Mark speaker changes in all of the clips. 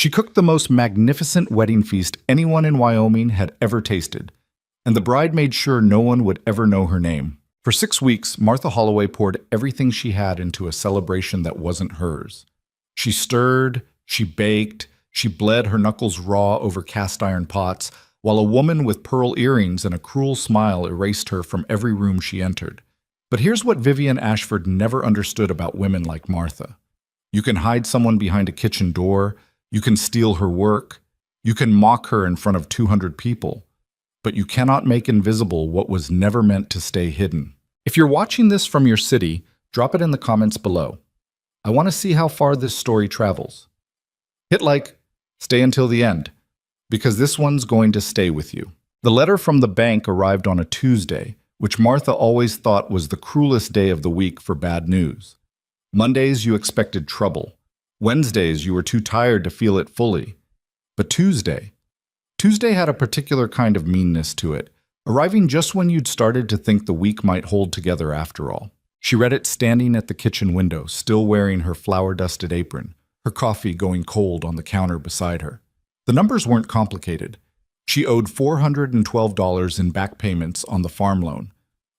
Speaker 1: She cooked the most magnificent wedding feast anyone in Wyoming had ever tasted, and the bride made sure no one would ever know her name. For 6 weeks, Martha Holloway poured everything she had into a celebration that wasn't hers. She stirred, she baked, she bled her knuckles raw over cast iron pots, while a woman with pearl earrings and a cruel smile erased her from every room she entered. But here's what Vivian Ashford never understood about women like Martha. You can hide someone behind a kitchen door, you can steal her work, you can mock her in front of 200 people, but you cannot make invisible what was never meant to stay hidden. If you're watching this from your city, drop it in the comments below. I want to see how far this story travels. Hit like, stay until the end, because this one's going to stay with you. The letter from the bank arrived on a Tuesday, which Martha always thought was the cruelest day of the week for bad news. Mondays you expected trouble. Wednesdays you were too tired to feel it fully. But Tuesday had a particular kind of meanness to it, arriving just when you'd started to think the week might hold together after all. She read it standing at the kitchen window, still wearing her flour-dusted apron, her coffee going cold on the counter beside her. The numbers weren't complicated. She owed $412 in back payments on the farm loan.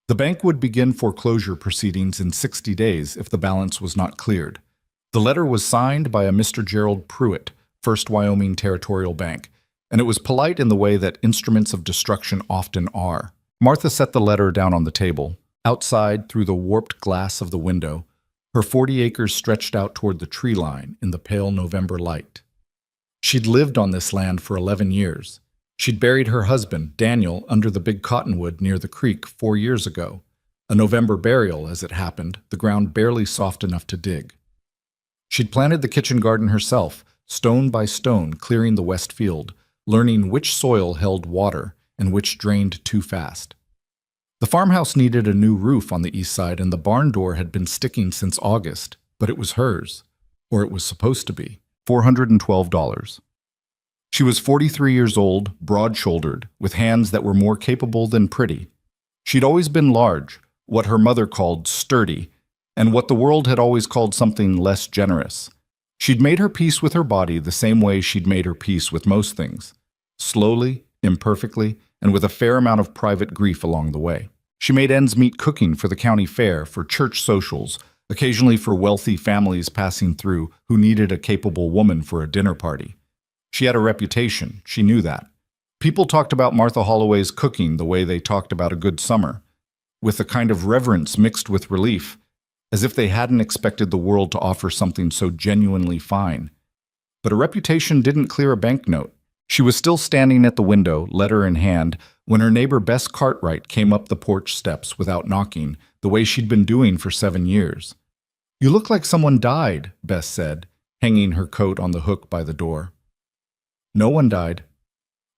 Speaker 1: The bank would begin foreclosure proceedings in 60 days if the balance was not cleared. The letter was signed by a Mr. Gerald Pruitt, First Wyoming Territorial Bank, and it was polite in the way that instruments of destruction often are. Martha set the letter down on the table. Outside, through the warped glass of the window, her 40 acres stretched out toward the tree line in the pale November light. She'd lived on this land for 11 years. She'd buried her husband, Daniel, under the big cottonwood near the creek 4 years ago. A November burial, as it happened, the ground barely soft enough to dig. She'd planted the kitchen garden herself, stone by stone, clearing the west field, learning which soil held water and which drained too fast. The farmhouse needed a new roof on the east side, and the barn door had been sticking since August, but it was hers, or it was supposed to be. $412. She was 43 years old, broad-shouldered, with hands that were more capable than pretty. She'd always been large, what her mother called sturdy, and what the world had always called something less generous. She'd made her peace with her body the same way she'd made her peace with most things. Slowly, imperfectly, and with a fair amount of private grief along the way. She made ends meet cooking for the county fair, for church socials, occasionally for wealthy families passing through who needed a capable woman for a dinner party. She had a reputation, she knew that. People talked about Martha Holloway's cooking the way they talked about a good summer, with a kind of reverence mixed with relief, as if they hadn't expected the world to offer something so genuinely fine. But a reputation didn't clear a banknote. She was still standing at the window, letter in hand, when her neighbor Bess Cartwright came up the porch steps without knocking, the way she'd been doing for 7 years. "You look like someone died," Bess said, hanging her coat on the hook by the door. "No one died."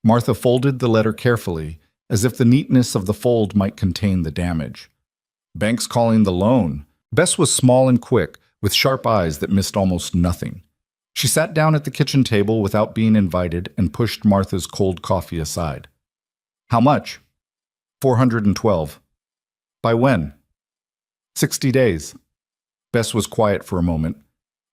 Speaker 1: Martha folded the letter carefully, as if the neatness of the fold might contain the damage. "Bank's calling the loan." Bess was small and quick, with sharp eyes that missed almost nothing. She sat down at the kitchen table without being invited and pushed Martha's cold coffee aside. "How much?" $412. "By when?" 60 days. Bess was quiet for a moment.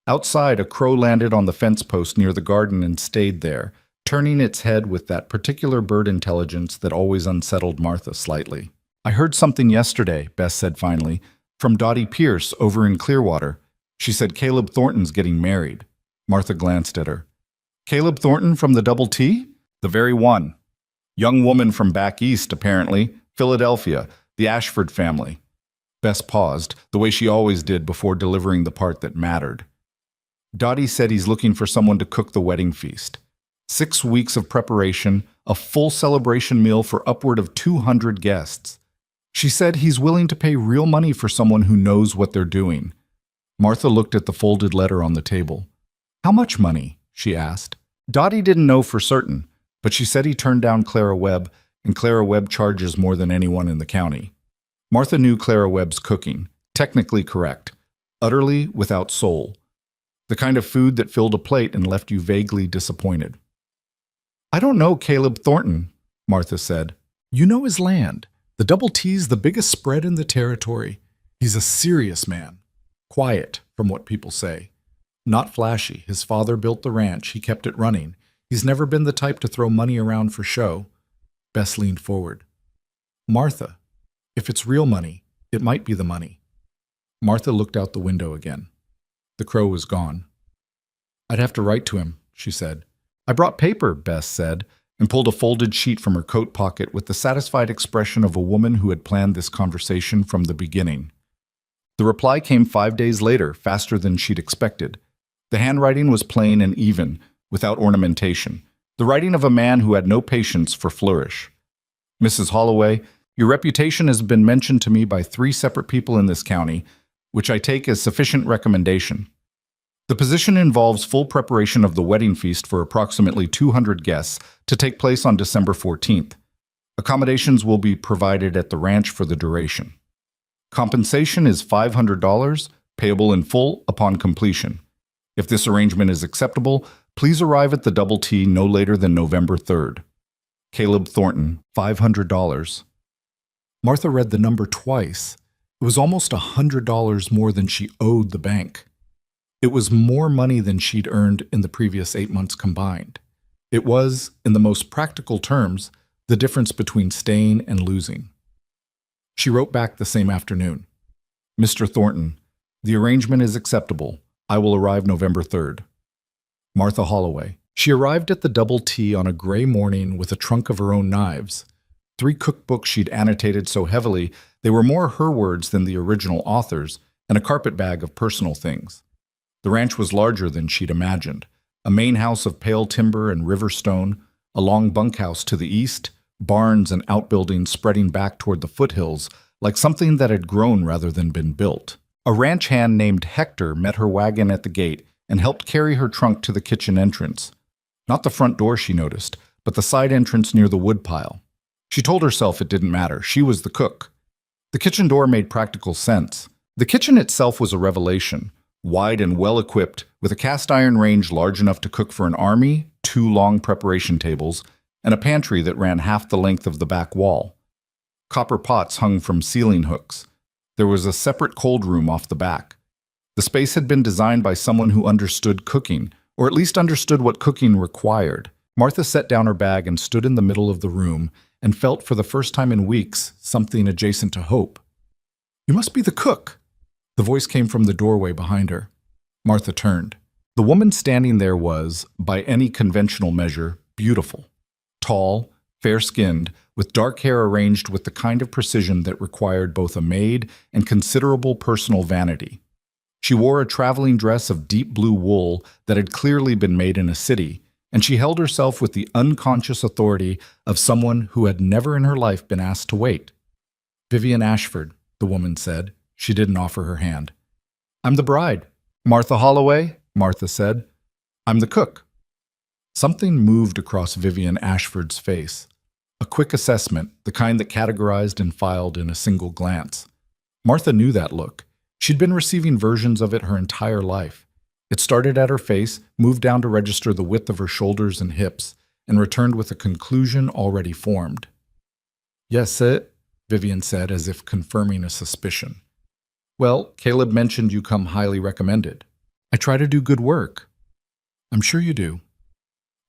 Speaker 1: Outside, a crow landed on the fence post near the garden and stayed there, turning its head with that particular bird intelligence that always unsettled Martha slightly. "I heard something yesterday," Bess said finally, "from Dottie Pierce over in Clearwater. She said Caleb Thornton's getting married." Martha glanced at her. "Caleb Thornton from the Double T?" "The very one. Young woman from back east, apparently. Philadelphia, the Ashford family." Bess paused, the way she always did before delivering the part that mattered. "Dottie said he's looking for someone to cook the wedding feast. 6 weeks of preparation, a full celebration meal for upward of 200 guests. She said he's willing to pay real money for someone who knows what they're doing." Martha looked at the folded letter on the table. "How much money?" she asked. Dottie didn't know for certain, but she said he turned down Clara Webb, and Clara Webb charges more than anyone in the county. Martha knew Clara Webb's cooking, technically correct, utterly without soul. The kind of food that filled a plate and left you vaguely disappointed. "I don't know Caleb Thornton," Martha said. "You know his land. The Double T's the biggest spread in the territory. He's a serious man. Quiet, from what people say. Not flashy. His father built the ranch. He kept it running. He's never been the type to throw money around for show. Bess leaned forward. Martha, if it's real money, it might be the money. Martha looked out the window again. The crow was gone. I'd have to write to him, she said. I brought paper, Bess said, and pulled a folded sheet from her coat pocket with the satisfied expression of a woman who had planned this conversation from the beginning. The reply came 5 days later, faster than she'd expected. The handwriting was plain and even, without ornamentation, the writing of a man who had no patience for flourish. Mrs. Holloway, your reputation has been mentioned to me by 3 separate people in this county, which I take as sufficient recommendation. The position involves full preparation of the wedding feast for approximately 200 guests to take place on December 14th. Accommodations will be provided at the ranch for the duration. Compensation is $500, payable in full upon completion. If this arrangement is acceptable, please arrive at the Double T no later than November 3rd. Caleb Thornton, $500. Martha read the number twice. It was almost $100 more than she owed the bank. It was more money than she'd earned in the previous 8 months combined. It was, in the most practical terms, the difference between staying and losing. She wrote back the same afternoon. Mr. Thornton, the arrangement is acceptable. I will arrive November 3rd. Martha Holloway. She arrived at the Double T on a gray morning with a trunk of her own knives. 3 cookbooks she'd annotated so heavily they were more her words than the original author's, and a carpet bag of personal things. The ranch was larger than she'd imagined. A main house of pale timber and river stone, a long bunkhouse to the east, barns and outbuildings spreading back toward the foothills like something that had grown rather than been built. A ranch hand named Hector met her wagon at the gate and helped carry her trunk to the kitchen entrance. Not the front door, she noticed, but the side entrance near the woodpile. She told herself it didn't matter. She was the cook. The kitchen door made practical sense. The kitchen itself was a revelation. Wide and well-equipped, with a cast-iron range large enough to cook for an army, 2 long preparation tables, and a pantry that ran half the length of the back wall. Copper pots hung from ceiling hooks. There was a separate cold room off the back. The space had been designed by someone who understood cooking, or at least understood what cooking required. Martha set down her bag and stood in the middle of the room and felt for the first time in weeks something adjacent to hope. You must be the cook. The voice came from the doorway behind her. Martha turned. The woman standing there was, by any conventional measure, beautiful. Tall, fair-skinned, with dark hair arranged with the kind of precision that required both a maid and considerable personal vanity. She wore a traveling dress of deep blue wool that had clearly been made in a city, and she held herself with the unconscious authority of someone who had never in her life been asked to wait. Vivian Ashford, the woman said. She didn't offer her hand. I'm the bride. Martha Holloway, Martha said. I'm the cook. Something moved across Vivian Ashford's face. A quick assessment, the kind that categorized and filed in a single glance. Martha knew that look. She'd been receiving versions of it her entire life. It started at her face, moved down to register the width of her shoulders and hips, and returned with a conclusion already formed. Yes, Vivian said, as if confirming a suspicion. Well, Caleb mentioned you come highly recommended. I try to do good work. I'm sure you do.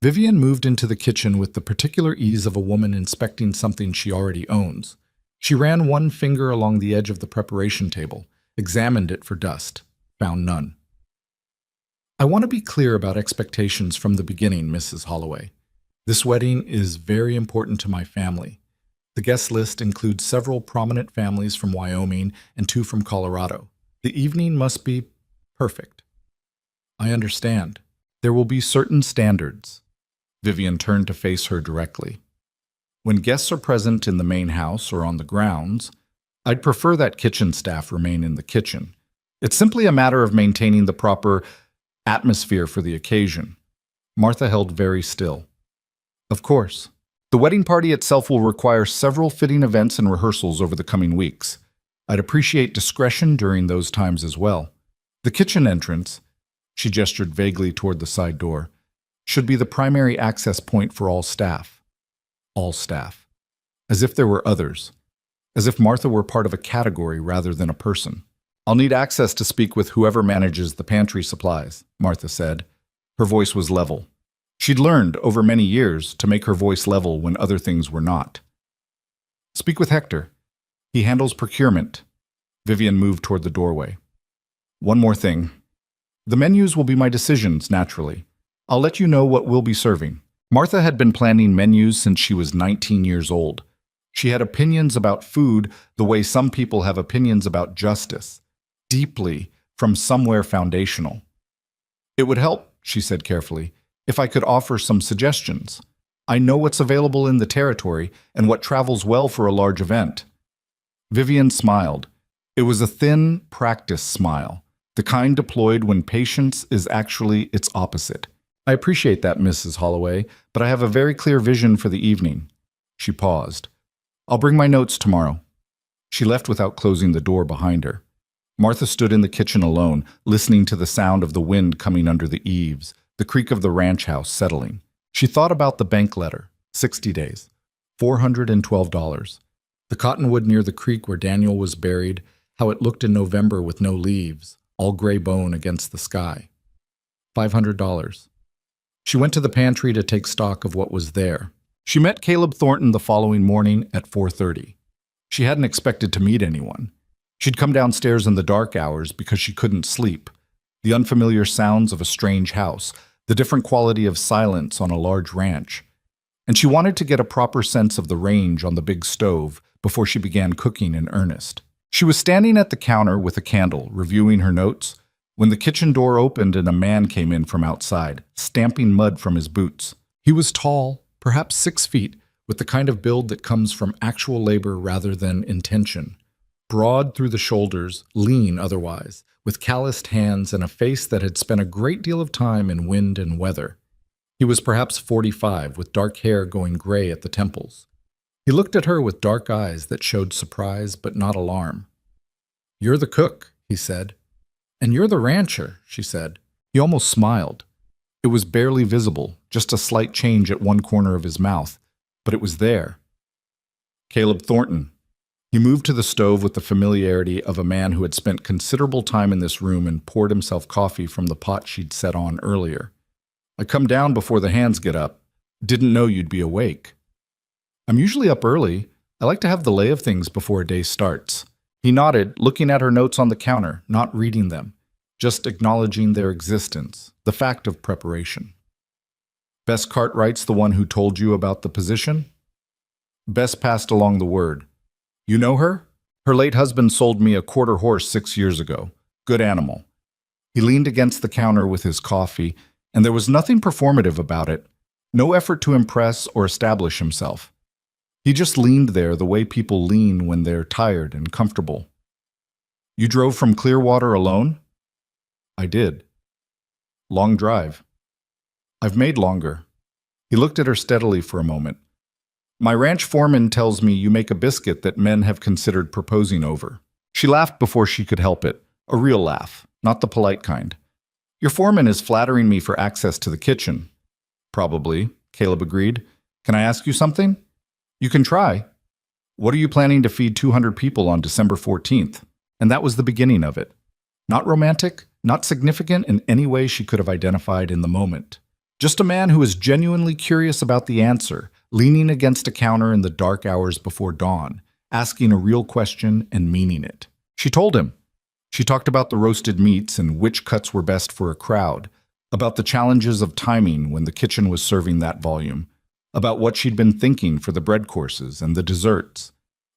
Speaker 1: Vivian moved into the kitchen with the particular ease of a woman inspecting something she already owns. She ran one finger along the edge of the preparation table, examined it for dust, found none. I want to be clear about expectations from the beginning, Mrs. Holloway. This wedding is very important to my family. The guest list includes several prominent families from Wyoming and 2 from Colorado. The evening must be perfect. I understand. There will be certain standards. Vivian turned to face her directly. When guests are present in the main house or on the grounds, I'd prefer that kitchen staff remain in the kitchen. It's simply a matter of maintaining the proper atmosphere for the occasion. Martha held very still. Of course. The wedding party itself will require several fitting events and rehearsals over the coming weeks. I'd appreciate discretion during those times as well. The kitchen entrance, she gestured vaguely toward the side door, should be the primary access point for all staff. All staff. As if there were others. As if Martha were part of a category rather than a person. I'll need access to speak with whoever manages the pantry supplies, Martha said. Her voice was level. She'd learned, over many years, to make her voice level when other things were not. Speak with Hector. He handles procurement. Vivian moved toward the doorway. One more thing. The menus will be my decisions, naturally. I'll let you know what we'll be serving. Martha had been planning menus since she was 19 years old. She had opinions about food the way some people have opinions about justice, deeply, from somewhere foundational. It would help, she said carefully, if I could offer some suggestions. I know what's available in the territory and what travels well for a large event. Vivian smiled. It was a thin, practiced smile, the kind deployed when patience is actually its opposite. I appreciate that, Mrs. Holloway, but I have a very clear vision for the evening. She paused. I'll bring my notes tomorrow. She left without closing the door behind her. Martha stood in the kitchen alone, listening to the sound of the wind coming under the eaves, the creak of the ranch house settling. She thought about the bank letter, 60 days, $412. The cottonwood near the creek where Daniel was buried, how it looked in November with no leaves, all gray bone against the sky. $500. She went to the pantry to take stock of what was there. She met Caleb Thornton the following morning at 4:30. She hadn't expected to meet anyone. She'd come downstairs in the dark hours because she couldn't sleep. The unfamiliar sounds of a strange house, the different quality of silence on a large ranch. And she wanted to get a proper sense of the range on the big stove before she began cooking in earnest. She was standing at the counter with a candle, reviewing her notes, when the kitchen door opened and a man came in from outside, stamping mud from his boots. He was tall, perhaps 6 feet, with the kind of build that comes from actual labor rather than intention. Broad through the shoulders, lean otherwise, with calloused hands and a face that had spent a great deal of time in wind and weather. He was perhaps 45, with dark hair going gray at the temples. He looked at her with dark eyes that showed surprise but not alarm. "You're the cook," he said. "And you're the rancher," she said. He almost smiled. It was barely visible, just a slight change at one corner of his mouth, but it was there. Caleb Thornton. He moved to the stove with the familiarity of a man who had spent considerable time in this room and poured himself coffee from the pot she'd set on earlier. "I come down before the hands get up. Didn't know you'd be awake." "I'm usually up early. I like to have the lay of things before a day starts." He nodded, looking at her notes on the counter, not reading them, just acknowledging their existence, the fact of preparation. "Bess Cartwright's the one who told you about the position?" Bess passed along the word. "You know her? Her late husband sold me a quarter horse 6 years ago. Good animal." He leaned against the counter with his coffee, and there was nothing performative about it, no effort to impress or establish himself. He just leaned there the way people lean when they're tired and comfortable. "You drove from Clearwater alone?" "I did." "Long drive." "I've made longer." He looked at her steadily for a moment. "My ranch foreman tells me you make a biscuit that men have considered proposing over." She laughed before she could help it, a real laugh, not the polite kind. "Your foreman is flattering me for access to the kitchen." "Probably," Caleb agreed. "Can I ask you something?" "You can try." "What are you planning to feed 200 people on December 14th? And that was the beginning of it. Not romantic, not significant in any way she could have identified in the moment. Just a man who was genuinely curious about the answer, leaning against a counter in the dark hours before dawn, asking a real question and meaning it. She told him. She talked about the roasted meats and which cuts were best for a crowd, about the challenges of timing when the kitchen was serving that volume, about what she'd been thinking for the bread courses and the desserts.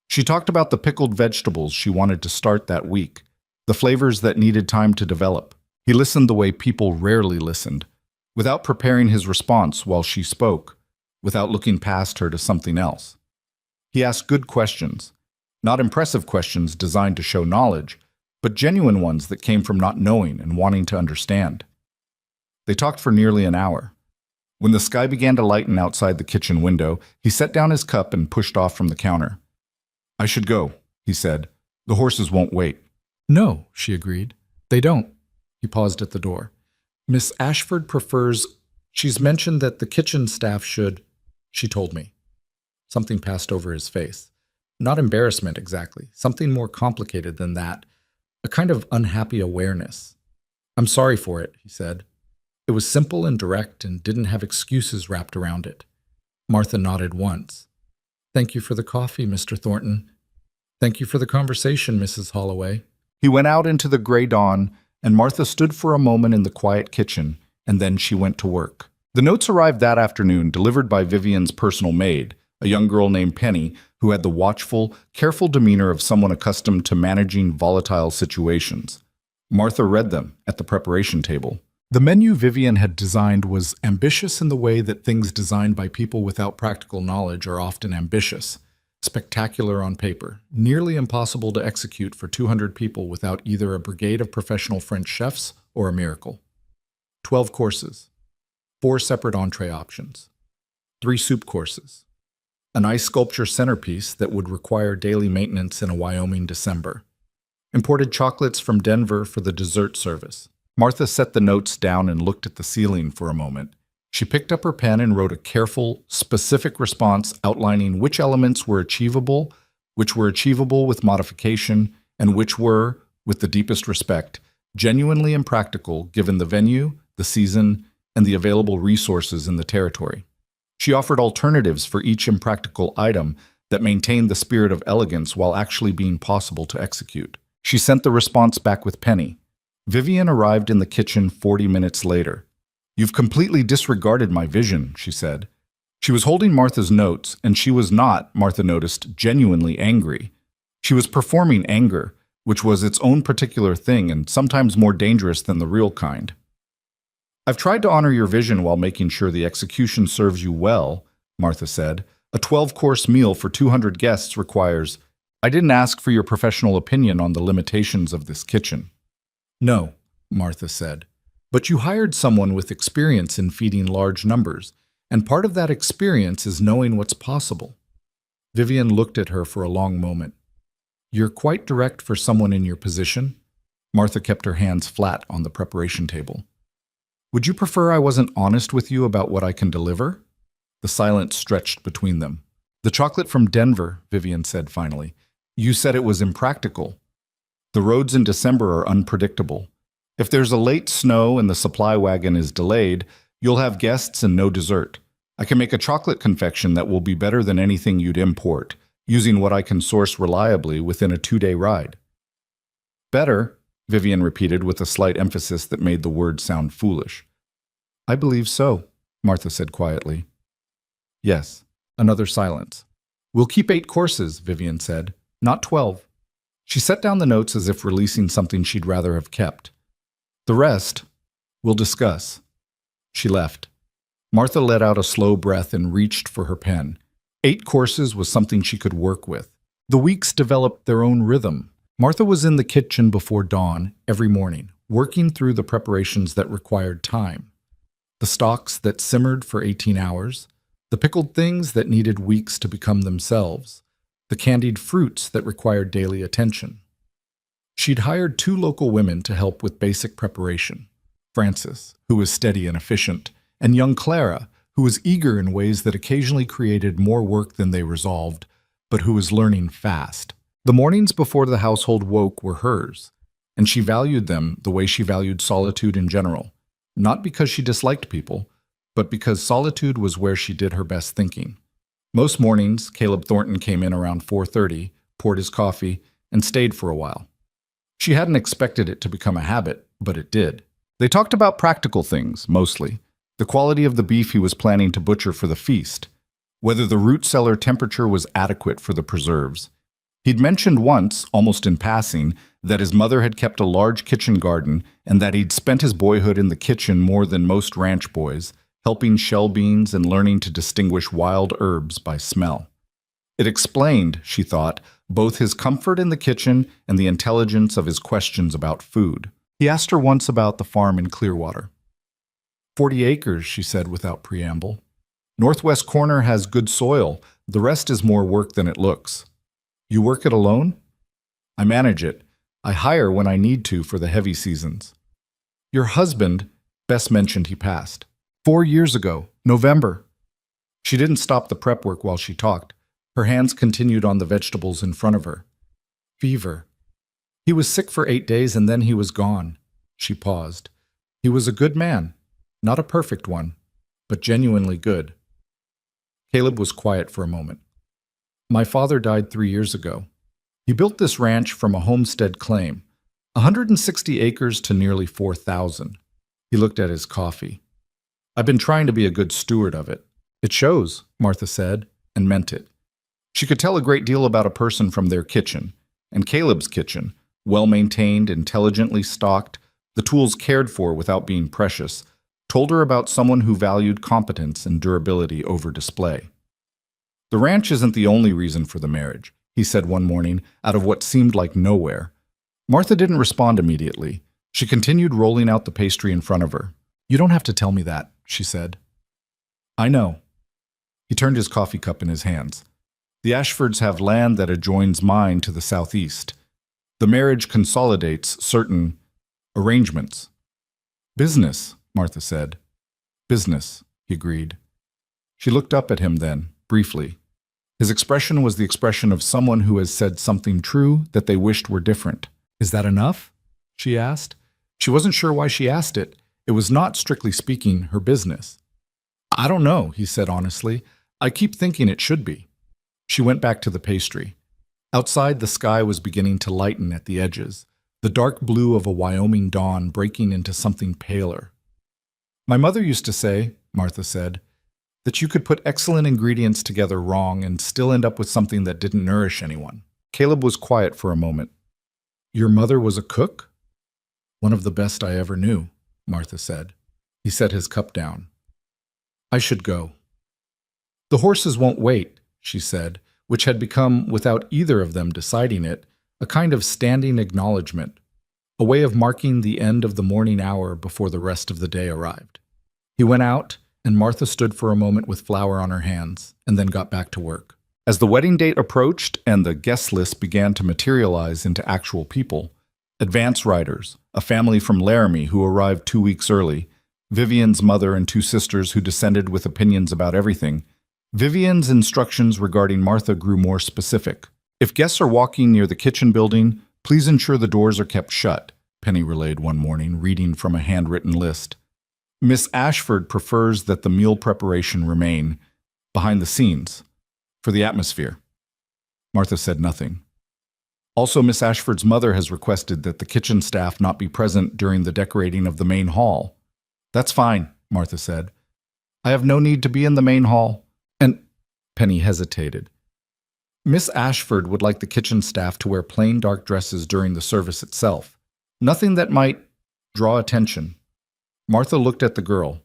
Speaker 1: She talked about the pickled vegetables she wanted to start that week, the flavors that needed time to develop. He listened the way people rarely listened, without preparing his response while she spoke, without looking past her to something else. He asked good questions, not impressive questions designed to show knowledge, but genuine ones that came from not knowing and wanting to understand. They talked for nearly an hour. When the sky began to lighten outside the kitchen window, he set down his cup and pushed off from the counter. "I should go," he said. "The horses won't wait." "No," she agreed. "They don't." He paused at the door. "Miss Ashford prefers... She's mentioned that the kitchen staff should... She told me." Something passed over his face. Not embarrassment exactly, something more complicated than that. a kind of unhappy awareness. "I'm sorry for it," he said. It was simple and direct and didn't have excuses wrapped around it. Martha nodded once. "Thank you for the coffee, Mr. Thornton. Thank you for the conversation, Mrs. Holloway." He went out into the gray dawn, and Martha stood for a moment in the quiet kitchen, and then she went to work. The notes arrived that afternoon, delivered by Vivian's personal maid, a young girl named Penny, who had the watchful, careful demeanor of someone accustomed to managing volatile situations. Martha read them at the preparation table. The menu Vivian had designed was ambitious in the way that things designed by people without practical knowledge are often ambitious. Spectacular on paper, nearly impossible to execute for 200 people without either a brigade of professional French chefs or a miracle. 12 courses, 4 separate entree options, 3 soup courses, an ice sculpture centerpiece that would require daily maintenance in a Wyoming December, imported chocolates from Denver for the dessert service. Martha set the notes down and looked at the ceiling for a moment. She picked up her pen and wrote a careful, specific response outlining which elements were achievable, which were achievable with modification, and which were, with the deepest respect, genuinely impractical given the venue, the season, and the available resources in the territory. She offered alternatives for each impractical item that maintained the spirit of elegance while actually being possible to execute. She sent the response back with Penny. Vivian arrived in the kitchen 40 minutes later. "You've completely disregarded my vision," she said. She was holding Martha's notes, and she was not, Martha noticed, genuinely angry. She was performing anger, which was its own particular thing and sometimes more dangerous than the real kind. "I've tried to honor your vision while making sure the execution serves you well," Martha said. "A 12-course meal for 200 guests requires—" "I didn't ask for your professional opinion on the limitations of this kitchen." "No," Martha said. "But you hired someone with experience in feeding large numbers, and part of that experience is knowing what's possible." Vivian looked at her for a long moment. "You're quite direct for someone in your position." Martha kept her hands flat on the preparation table. "Would you prefer I wasn't honest with you about what I can deliver?" The silence stretched between them. "The chocolate from Denver," Vivian said finally. "You said it was impractical. The roads in December are unpredictable. If there's a late snow and the supply wagon is delayed, you'll have guests and no dessert. I can make a chocolate confection that will be better than anything you'd import, using what I can source reliably within a 2-day ride." "Better," Vivian repeated with a slight emphasis that made the word sound foolish. "I believe so," Martha said quietly. "Yes." Another silence. "We'll keep 8 courses," Vivian said, "not 12. She set down the notes as if releasing something she'd rather have kept. "The rest, we'll discuss." She left. Martha let out a slow breath and reached for her pen. 8 courses was something she could work with. The weeks developed their own rhythm. Martha was in the kitchen before dawn every morning, working through the preparations that required time. The stocks that simmered for 18 hours, the pickled things that needed weeks to become themselves, the candied fruits that required daily attention. She'd hired 2 local women to help with basic preparation. Frances, who was steady and efficient, and young Clara, who was eager in ways that occasionally created more work than they resolved, but who was learning fast. The mornings before the household woke were hers, and she valued them the way she valued solitude in general, not because she disliked people, but because solitude was where she did her best thinking. Most mornings, Caleb Thornton came in around 4:30, poured his coffee, and stayed for a while. She hadn't expected it to become a habit, but it did. They talked about practical things, mostly. The quality of the beef he was planning to butcher for the feast. Whether the root cellar temperature was adequate for the preserves. He'd mentioned once, almost in passing, that his mother had kept a large kitchen garden and that he'd spent his boyhood in the kitchen more than most ranch boys, helping shell beans and learning to distinguish wild herbs by smell. It explained, she thought, both his comfort in the kitchen and the intelligence of his questions about food. He asked her once about the farm in Clearwater. 40 acres, she said without preamble. Northwest corner has good soil. The rest is more work than it looks. You work it alone? I manage it. I hire when I need to for the heavy seasons. Your husband, Bess mentioned he passed. 4 years ago, November. She didn't stop the prep work while she talked. Her hands continued on the vegetables in front of her. Fever. He was sick for 8 days and then he was gone. She paused. He was a good man, not a perfect one, but genuinely good. Caleb was quiet for a moment. My father died 3 years ago. He built this ranch from a homestead claim, 160 acres to nearly 4,000. He looked at his coffee. I've been trying to be a good steward of it. It shows, Martha said, and meant it. She could tell a great deal about a person from their kitchen, and Caleb's kitchen, well-maintained, intelligently stocked, the tools cared for without being precious, told her about someone who valued competence and durability over display. The ranch isn't the only reason for the marriage, he said one morning, out of what seemed like nowhere. Martha didn't respond immediately. She continued rolling out the pastry in front of her. You don't have to tell me that, she said. I know. He turned his coffee cup in his hands. The Ashfords have land that adjoins mine to the southeast. The marriage consolidates certain arrangements. Business, Martha said. Business, he agreed. She looked up at him then, briefly. His expression was the expression of someone who has said something true that they wished were different. Is that enough? She asked. She wasn't sure why she asked it. It was not, strictly speaking, her business. I don't know, he said honestly. I keep thinking it should be. She went back to the pastry. Outside, the sky was beginning to lighten at the edges, the dark blue of a Wyoming dawn breaking into something paler. My mother used to say, Martha said, that you could put excellent ingredients together wrong and still end up with something that didn't nourish anyone. Caleb was quiet for a moment. Your mother was a cook? One of the best I ever knew, Martha said. He set his cup down. I should go. The horses won't wait, she said, which had become, without either of them deciding it, a kind of standing acknowledgement, a way of marking the end of the morning hour before the rest of the day arrived. He went out, and Martha stood for a moment with flour on her hands, and then got back to work. As the wedding date approached and the guest list began to materialize into actual people, advance riders, a family from Laramie who arrived 2 weeks early, Vivian's mother and 2 sisters who descended with opinions about everything, Vivian's instructions regarding Martha grew more specific. If guests are walking near the kitchen building, please ensure the doors are kept shut, Penny relayed one morning, reading from a handwritten list. Miss Ashford prefers that the meal preparation remain behind the scenes, for the atmosphere. Martha said nothing. Also, Miss Ashford's mother has requested that the kitchen staff not be present during the decorating of the main hall. That's fine, Martha said. I have no need to be in the main hall. And Penny hesitated. Miss Ashford would like the kitchen staff to wear plain dark dresses during the service itself. Nothing that might draw attention. Martha looked at the girl.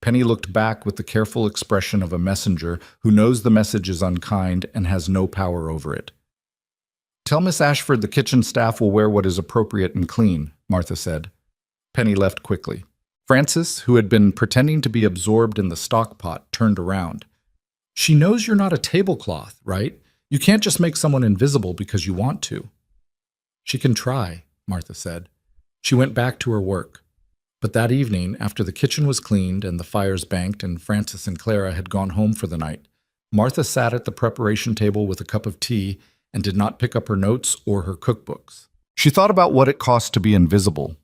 Speaker 1: Penny looked back with the careful expression of a messenger who knows the message is unkind and has no power over it. Tell Miss Ashford the kitchen staff will wear what is appropriate and clean, Martha said. Penny left quickly. Frances, who had been pretending to be absorbed in the stock pot, turned around. She knows you're not a tablecloth, right? You can't just make someone invisible because you want to. She can try, Martha said. She went back to her work. But that evening, after the kitchen was cleaned and the fires banked and Frances and Clara had gone home for the night, Martha sat at the preparation table with a cup of tea and did not pick up her notes or her cookbooks. She thought about what it cost to be invisible.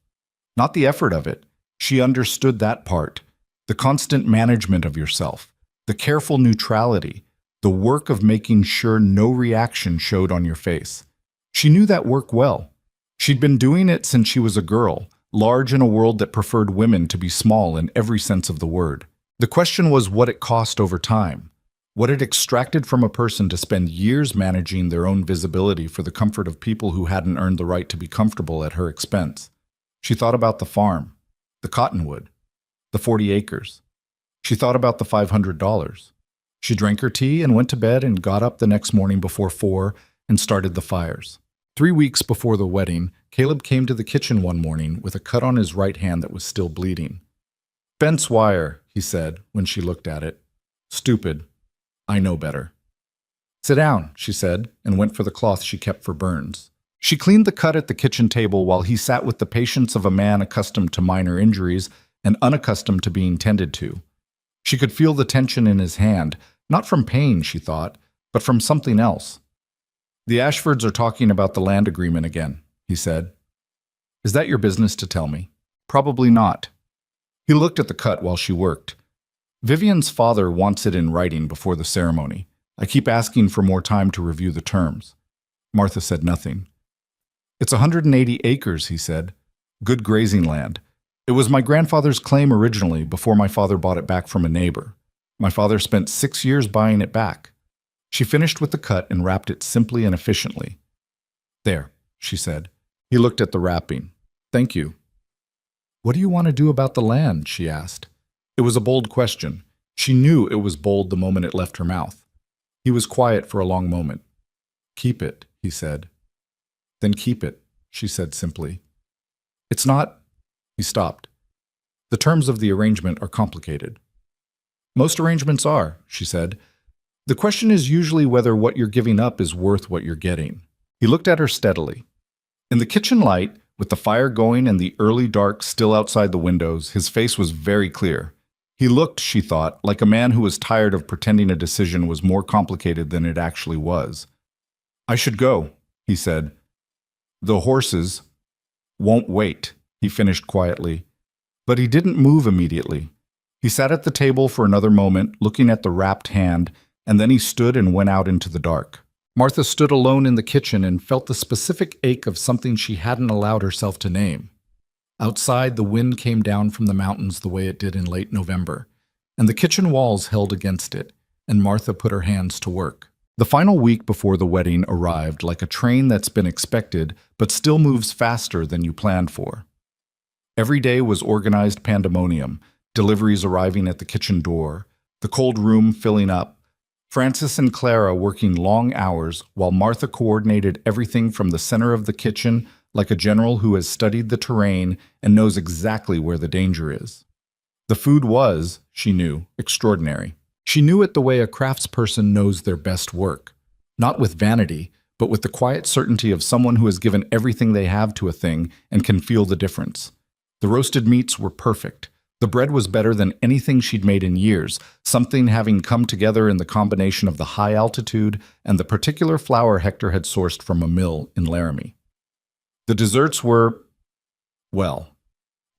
Speaker 1: Not the effort of it. She understood that part. The constant management of yourself. The careful neutrality, the work of making sure no reaction showed on your face. She knew that work well. She'd been doing it since she was a girl, large in a world that preferred women to be small in every sense of the word. The question was what it cost over time, what it extracted from a person to spend years managing their own visibility for the comfort of people who hadn't earned the right to be comfortable at her expense. She thought about the farm, the cottonwood, the 40 acres. She thought about the $500. She drank her tea and went to bed and got up the next morning before 4 and started the fires. 3 weeks before the wedding, Caleb came to the kitchen one morning with a cut on his right hand that was still bleeding. Fence wire, he said when she looked at it. Stupid. I know better. Sit down, she said, and went for the cloth she kept for burns. She cleaned the cut at the kitchen table while he sat with the patience of a man accustomed to minor injuries and unaccustomed to being tended to. She could feel the tension in his hand, not from pain, she thought, but from something else. The Ashfords are talking about the land agreement again, he said. Is that your business to tell me? Probably not. He looked at the cut while she worked. Vivian's father wants it in writing before the ceremony. I keep asking for more time to review the terms. Martha said nothing. It's 180 acres, he said. Good grazing land. It was my grandfather's claim originally before my father bought it back from a neighbor. My father spent 6 years buying it back. She finished with the cut and wrapped it simply and efficiently. There, she said. He looked at the wrapping. Thank you. What do you want to do about the land? She asked. It was a bold question. She knew it was bold the moment it left her mouth. He was quiet for a long moment. Keep it, he said. Then keep it, she said simply. It's not... He stopped. The terms of the arrangement are complicated. Most arrangements are, she said. The question is usually whether what you're giving up is worth what you're getting. He looked at her steadily. In the kitchen light, with the fire going and the early dark still outside the windows, his face was very clear. He looked, she thought, like a man who was tired of pretending a decision was more complicated than it actually was. I should go, he said. The horses won't wait, he finished quietly. But he didn't move immediately. He sat at the table for another moment, looking at the wrapped hand, and then he stood and went out into the dark. Martha stood alone in the kitchen and felt the specific ache of something she hadn't allowed herself to name. Outside, the wind came down from the mountains the way it did in late November, and the kitchen walls held against it, and Martha put her hands to work. The final week before the wedding arrived like a train that's been expected but still moves faster than you planned for. Every day was organized pandemonium, deliveries arriving at the kitchen door, the cold room filling up, Francis and Clara working long hours while Martha coordinated everything from the center of the kitchen like a general who has studied the terrain and knows exactly where the danger is. The food was, she knew, extraordinary. She knew it the way a craftsperson knows their best work, not with vanity, but with the quiet certainty of someone who has given everything they have to a thing and can feel the difference. The roasted meats were perfect. The bread was better than anything she'd made in years, something having come together in the combination of the high altitude and the particular flour Hector had sourced from a mill in Laramie. The desserts were, well,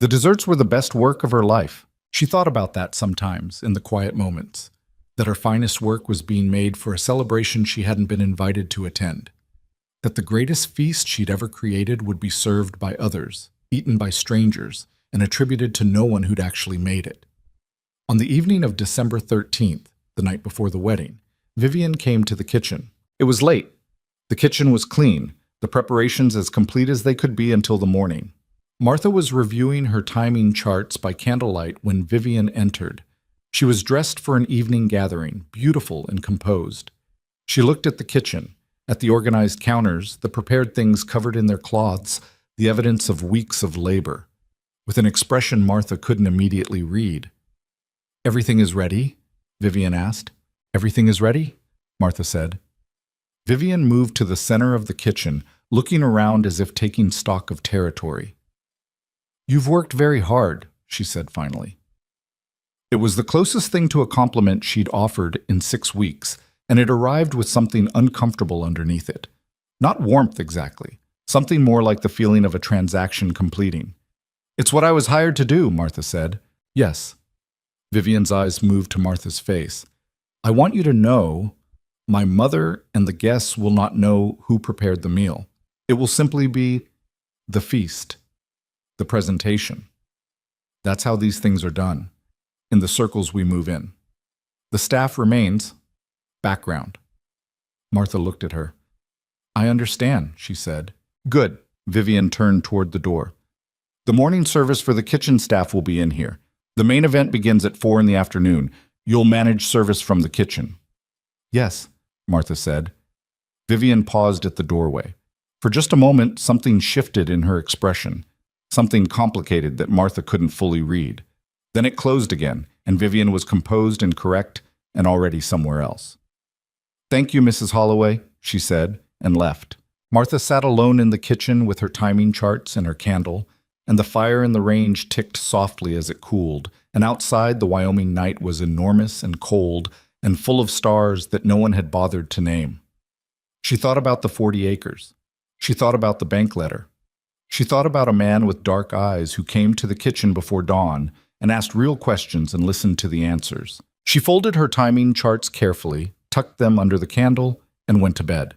Speaker 1: the desserts were the best work of her life. She thought about that sometimes in the quiet moments, that her finest work was being made for a celebration she hadn't been invited to attend, that the greatest feast she'd ever created would be served by others, eaten by strangers, and attributed to no one who'd actually made it. On the evening of December 13th, the night before the wedding, Vivian came to the kitchen. It was late. The kitchen was clean, the preparations as complete as they could be until the morning. Martha was reviewing her timing charts by candlelight when Vivian entered. She was dressed for an evening gathering, beautiful and composed. She looked at the kitchen, at the organized counters, the prepared things covered in their cloths, the evidence of weeks of labor, with an expression Martha couldn't immediately read. Everything is ready? Vivian asked. Everything is ready? Martha said. Vivian moved to the center of the kitchen, looking around as if taking stock of territory. You've worked very hard, she said finally. It was the closest thing to a compliment she'd offered in 6 weeks, and it arrived with something uncomfortable underneath it. Not warmth exactly, something more like the feeling of a transaction completing. It's what I was hired to do, Martha said. Yes. Vivian's eyes moved to Martha's face. I want you to know, my mother and the guests will not know who prepared the meal. It will simply be the feast, the presentation. That's how these things are done, in the circles we move in. The staff remains background. Martha looked at her. I understand, she said. Good. Vivian turned toward the door. The morning service for the kitchen staff will be in here. The main event begins at 4 in the afternoon. You'll manage service from the kitchen. Yes, Martha said. Vivian paused at the doorway. For just a moment, something shifted in her expression, something complicated that Martha couldn't fully read. Then it closed again, and Vivian was composed and correct and already somewhere else. Thank you, Mrs. Holloway, she said, and left. Martha sat alone in the kitchen with her timing charts and her candle, and the fire in the range ticked softly as it cooled, and outside the Wyoming night was enormous and cold and full of stars that no one had bothered to name. She thought about the 40 acres. She thought about the bank letter. She thought about a man with dark eyes who came to the kitchen before dawn and asked real questions and listened to the answers. She folded her timing charts carefully, tucked them under the candle, and went to bed.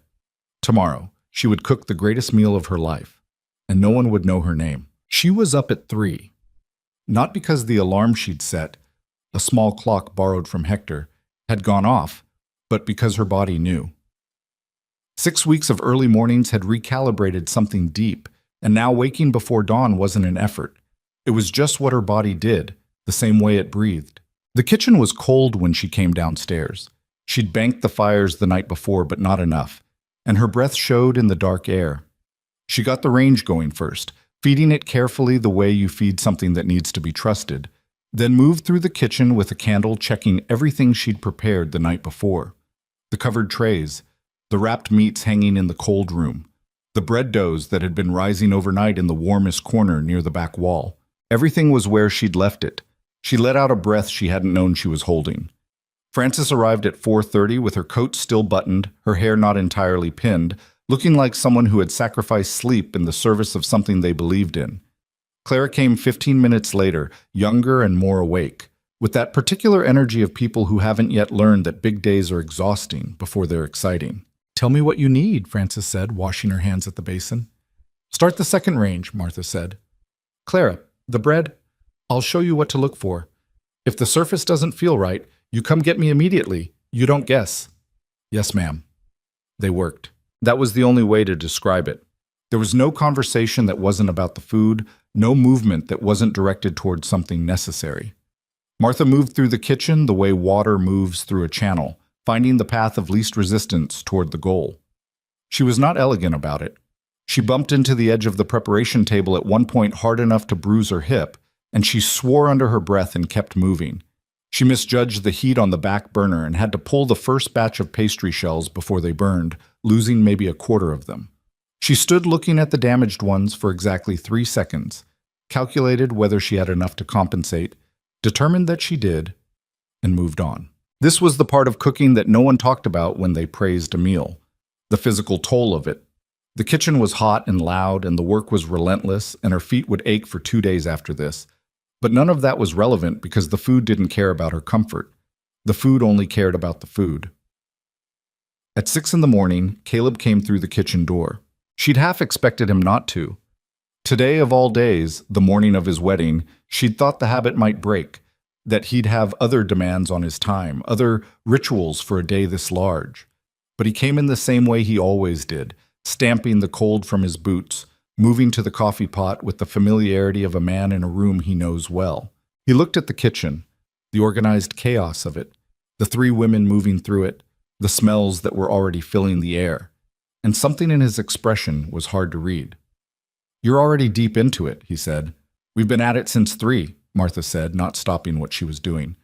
Speaker 1: Tomorrow, she would cook the greatest meal of her life, and no one would know her name. She was up at 3. Not because the alarm she'd set, a small clock borrowed from Hector, had gone off, but because her body knew. 6 weeks of early mornings had recalibrated something deep, and now waking before dawn wasn't an effort. It was just what her body did, the same way it breathed. The kitchen was cold when she came downstairs. She'd banked the fires the night before, but not enough, and her breath showed in the dark air. She got the range going first, feeding it carefully the way you feed something that needs to be trusted, then moved through the kitchen with a candle, checking everything she'd prepared the night before. The covered trays, the wrapped meats hanging in the cold room, the bread doughs that had been rising overnight in the warmest corner near the back wall. Everything was where she'd left it. She let out a breath she hadn't known she was holding. Frances arrived at 4:30 with her coat still buttoned, her hair not entirely pinned, looking like someone who had sacrificed sleep in the service of something they believed in. Clara came 15 minutes later, younger and more awake, with that particular energy of people who haven't yet learned that big days are exhausting before they're exciting. "Tell me what you need," Frances said, washing her hands at the basin. "Start the second range," Martha said. "Clara, the bread? I'll show you what to look for. If the surface doesn't feel right, you come get me immediately. You don't guess." "Yes, ma'am." They worked. That was the only way to describe it. There was no conversation that wasn't about the food, no movement that wasn't directed towards something necessary. Martha moved through the kitchen the way water moves through a channel, finding the path of least resistance toward the goal. She was not elegant about it. She bumped into the edge of the preparation table at one point hard enough to bruise her hip, and she swore under her breath and kept moving. She misjudged the heat on the back burner and had to pull the first batch of pastry shells before they burned, losing maybe a quarter of them. She stood looking at the damaged ones for exactly 3 seconds, calculated whether she had enough to compensate, determined that she did, and moved on. This was the part of cooking that no one talked about when they praised a meal, the physical toll of it. The kitchen was hot and loud, and the work was relentless, and her feet would ache for 2 days after this. But none of that was relevant because the food didn't care about her comfort. The food only cared about the food. At 6 in the morning, Caleb came through the kitchen door. She'd half expected him not to. Today of all days, the morning of his wedding, she'd thought the habit might break, that he'd have other demands on his time, other rituals for a day this large. But he came in the same way he always did, stamping the cold from his boots, moving to the coffee pot with the familiarity of a man in a room he knows well. He looked at the kitchen, the organized chaos of it, the 3 women moving through it, the smells that were already filling the air, and something in his expression was hard to read. "You're already deep into it," he said. "We've been at it since 3, Martha said, not stopping what she was doing.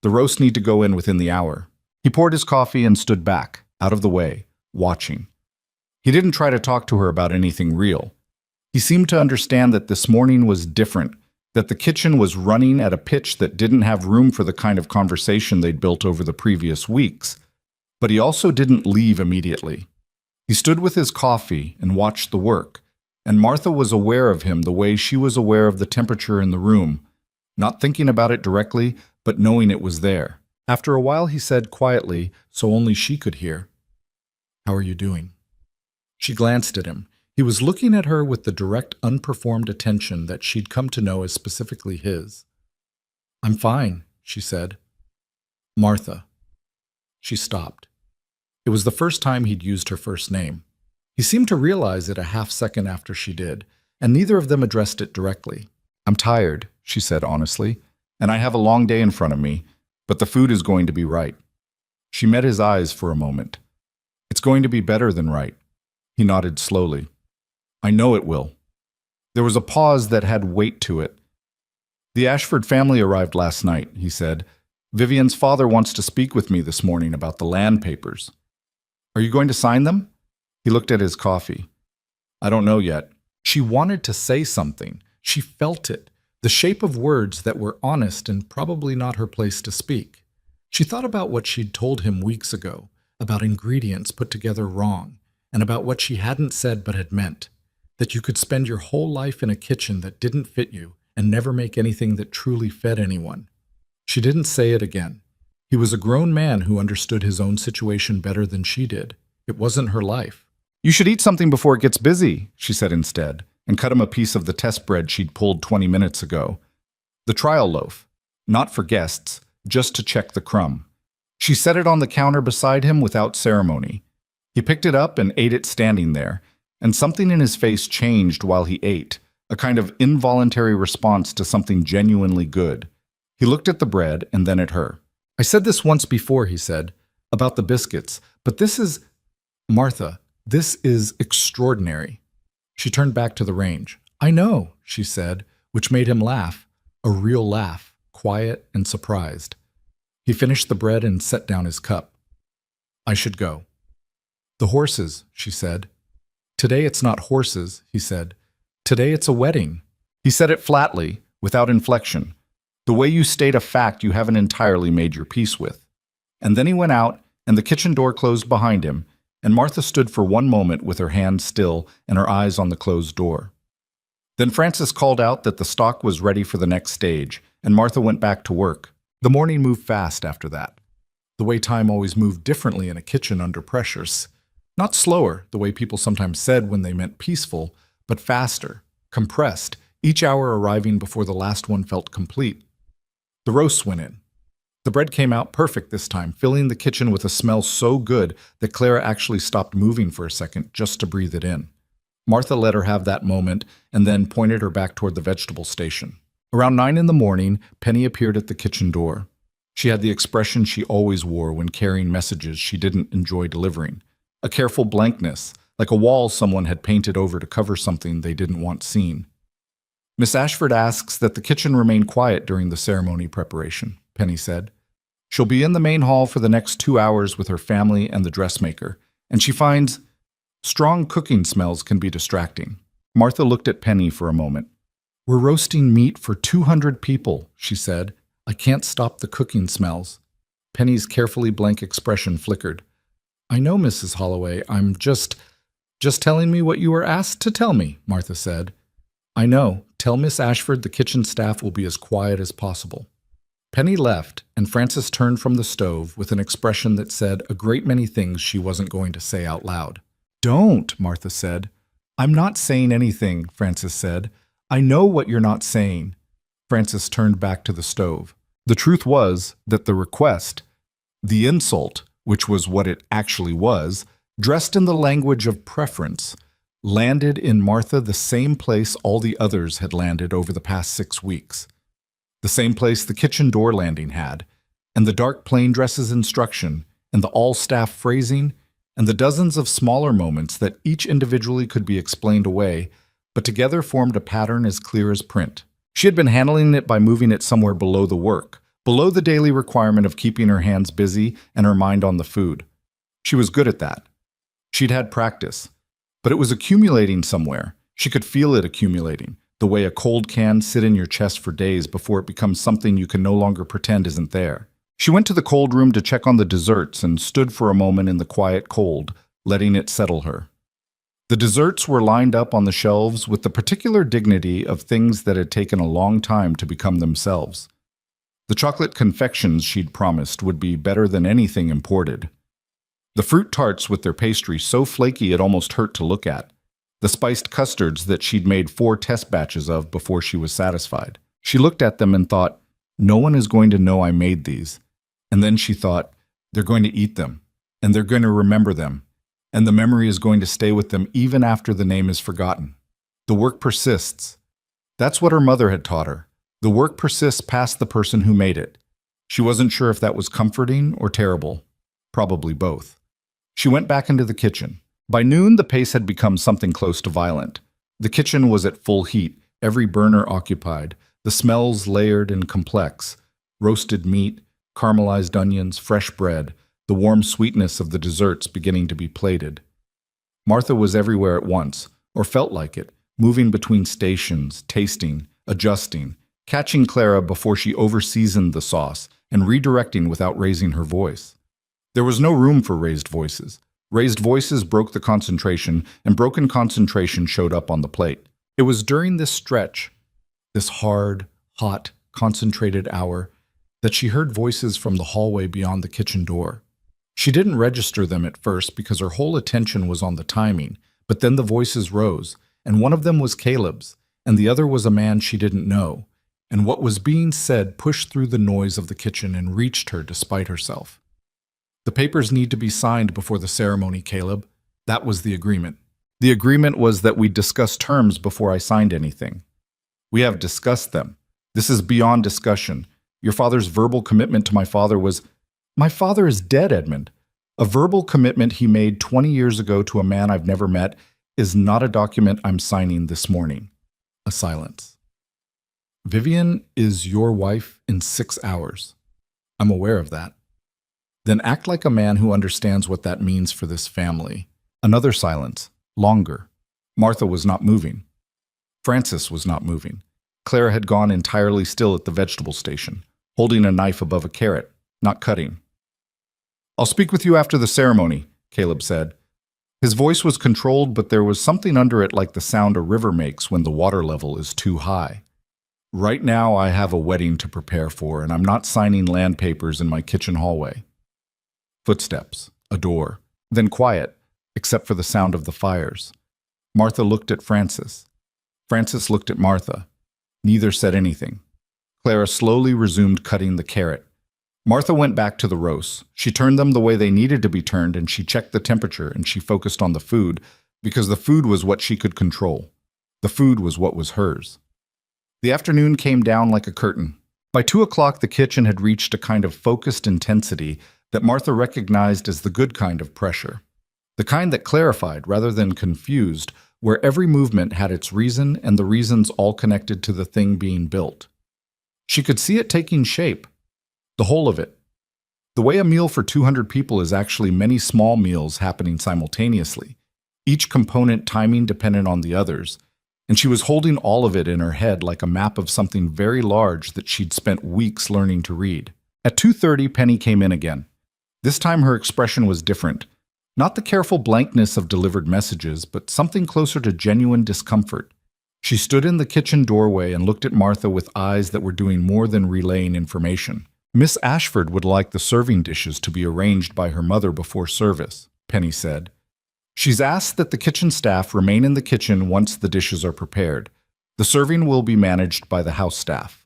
Speaker 1: "The roasts need to go in within the hour." He poured his coffee and stood back, out of the way, watching. He didn't try to talk to her about anything real. He seemed to understand that this morning was different, that the kitchen was running at a pitch that didn't have room for the kind of conversation they'd built over the previous weeks. But he also didn't leave immediately. He stood with his coffee and watched the work, and Martha was aware of him the way she was aware of the temperature in the room, not thinking about it directly, but knowing it was there. After a while he said quietly, so only she could hear, "How are you doing?" She glanced at him. He was looking at her with the direct, unperformed attention that she'd come to know as specifically his. "I'm fine," she said. "Martha." She stopped. It was the first time he'd used her first name. He seemed to realize it a half second after she did, and neither of them addressed it directly. "I'm tired," she said honestly, "and I have a long day in front of me, but the food is going to be right." She met his eyes for a moment. "It's going to be better than right." He nodded slowly. "I know it will." There was a pause that had weight to it. "The Ashford family arrived last night," he said. "Vivian's father wants to speak with me this morning about the land papers." "Are you going to sign them?" He looked at his coffee. "I don't know yet." She wanted to say something. She felt it, the shape of words that were honest and probably not her place to speak. She thought about what she'd told him weeks ago, about ingredients put together wrong, and about what she hadn't said but had meant. that you could spend your whole life in a kitchen that didn't fit you and never make anything that truly fed anyone. She didn't say it again. He was a grown man who understood his own situation better than she did. It wasn't her life. "You should eat something before it gets busy," she said instead, and cut him a piece of the test bread she'd pulled 20 minutes ago. The trial loaf, not for guests, just to check the crumb. She set it on the counter beside him without ceremony. He picked it up and ate it standing there, and something in his face changed while he ate, a kind of involuntary response to something genuinely good. He looked at the bread and then at her. "I said this once before," he said, "about the biscuits, but this is... Martha, this is extraordinary." She turned back to the range. "I know," she said, which made him laugh, a real laugh, quiet and surprised. He finished the bread and set down his cup. "I should go." "The horses," she said. "Today it's not horses," he said. "Today it's a wedding." He said it flatly, without inflection, the way you state a fact you haven't entirely made your peace with. And then he went out, and the kitchen door closed behind him, and Martha stood for one moment with her hands still and her eyes on the closed door. Then Frances called out that the stock was ready for the next stage, and Martha went back to work. The morning moved fast after that. The way time always moved differently in a kitchen under pressures. Not slower, the way people sometimes said when they meant peaceful, but faster, compressed, each hour arriving before the last one felt complete. The roasts went in. The bread came out perfect this time, filling the kitchen with a smell so good that Clara actually stopped moving for a second just to breathe it in. Martha let her have that moment and then pointed her back toward the vegetable station. Around 9 in the morning, Penny appeared at the kitchen door. She had the expression she always wore when carrying messages she didn't enjoy delivering. A careful blankness, like a wall someone had painted over to cover something they didn't want seen. "Miss Ashford asks that the kitchen remain quiet during the ceremony preparation," Penny said. "She'll be in the main hall for the next 2 hours with her family and the dressmaker, and she finds strong cooking smells can be distracting." Martha looked at Penny for a moment. "We're roasting meat for 200 people," she said. "I can't stop the cooking smells." Penny's carefully blank expression flickered. "I know, Mrs. Holloway, I'm just telling me what you were asked to tell me," Martha said. "I know. Tell Miss Ashford the kitchen staff will be as quiet as possible." Penny left, and Frances turned from the stove with an expression that said a great many things she wasn't going to say out loud. "Don't," Martha said. "I'm not saying anything," Frances said. "I know what you're not saying." Frances turned back to the stove. The truth was that the request, the insult, which was what it actually was, dressed in the language of preference, landed in Martha the same place all the others had landed over the past 6 weeks. The same place the kitchen door landing had, and the dark plain dresses instruction, and the all-staff phrasing, and the dozens of smaller moments that each individually could be explained away, but together formed a pattern as clear as print. She had been handling it by moving it somewhere below the work, below the daily requirement of keeping her hands busy and her mind on the food. She was good at that. She'd had practice. But it was accumulating somewhere. She could feel it accumulating, the way a cold can sit in your chest for days before it becomes something you can no longer pretend isn't there. She went to the cold room to check on the desserts and stood for a moment in the quiet cold, letting it settle her. The desserts were lined up on the shelves with the particular dignity of things that had taken a long time to become themselves. The chocolate confections she'd promised would be better than anything imported. The fruit tarts with their pastry so flaky it almost hurt to look at. The spiced custards that she'd made 4 test batches of before she was satisfied. She looked at them and thought, no one is going to know I made these. And then she thought, they're going to eat them, and they're going to remember them, and the memory is going to stay with them even after the name is forgotten. The work persists. That's what her mother had taught her. The work persists past the person who made it. She wasn't sure if that was comforting or terrible. Probably both. She went back into the kitchen. By noon, the pace had become something close to violent. The kitchen was at full heat, every burner occupied, the smells layered and complex. Roasted meat, caramelized onions, fresh bread, the warm sweetness of the desserts beginning to be plated. Martha was everywhere at once, or felt like it, moving between stations, tasting, adjusting, catching Clara before she over-seasoned the sauce, and redirecting without raising her voice. There was no room for raised voices. Raised voices broke the concentration, and broken concentration showed up on the plate. It was during this stretch, this hard, hot, concentrated hour, that she heard voices from the hallway beyond the kitchen door. She didn't register them at first because her whole attention was on the timing, but then the voices rose, and one of them was Caleb's, and the other was a man she didn't know, and what was being said pushed through the noise of the kitchen and reached her despite herself. The papers need to be signed before the ceremony, Caleb. That was the agreement. The agreement was that we'd discuss terms before I signed anything. We have discussed them. This is beyond discussion. Your father's verbal commitment to my father was— My father is dead, Edmund. A verbal commitment he made 20 years ago to a man I've never met is not a document I'm signing this morning. A silence. Vivian is your wife in 6 hours. I'm aware of that. Then act like a man who understands what that means for this family. Another silence. Longer. Martha was not moving. Frances was not moving. Clara had gone entirely still at the vegetable station, holding a knife above a carrot, not cutting. I'll speak with you after the ceremony, Caleb said. His voice was controlled, but there was something under it like the sound a river makes when the water level is too high. Right now I have a wedding to prepare for, and I'm not signing land papers in my kitchen hallway. Footsteps, a door, then quiet, except for the sound of the fires. Martha looked at Frances. Frances looked at Martha. Neither said anything. Clara slowly resumed cutting the carrot. Martha went back to the roasts. She turned them the way they needed to be turned, and she checked the temperature, and she focused on the food, because the food was what she could control. The food was what was hers. The afternoon came down like a curtain. By 2 o'clock, the kitchen had reached a kind of focused intensity that Martha recognized as the good kind of pressure. The kind that clarified rather than confused, where every movement had its reason and the reasons all connected to the thing being built. She could see it taking shape. The whole of it. The way a meal for 200 people is actually many small meals happening simultaneously, each component timing dependent on the others, and she was holding all of it in her head like a map of something very large that she'd spent weeks learning to read. At 2:30, Penny came in again. This time her expression was different. Not the careful blankness of delivered messages, but something closer to genuine discomfort. She stood in the kitchen doorway and looked at Martha with eyes that were doing more than relaying information. Miss Ashford would like the serving dishes to be arranged by her mother before service, Penny said. She's asked that the kitchen staff remain in the kitchen once the dishes are prepared. The serving will be managed by the house staff.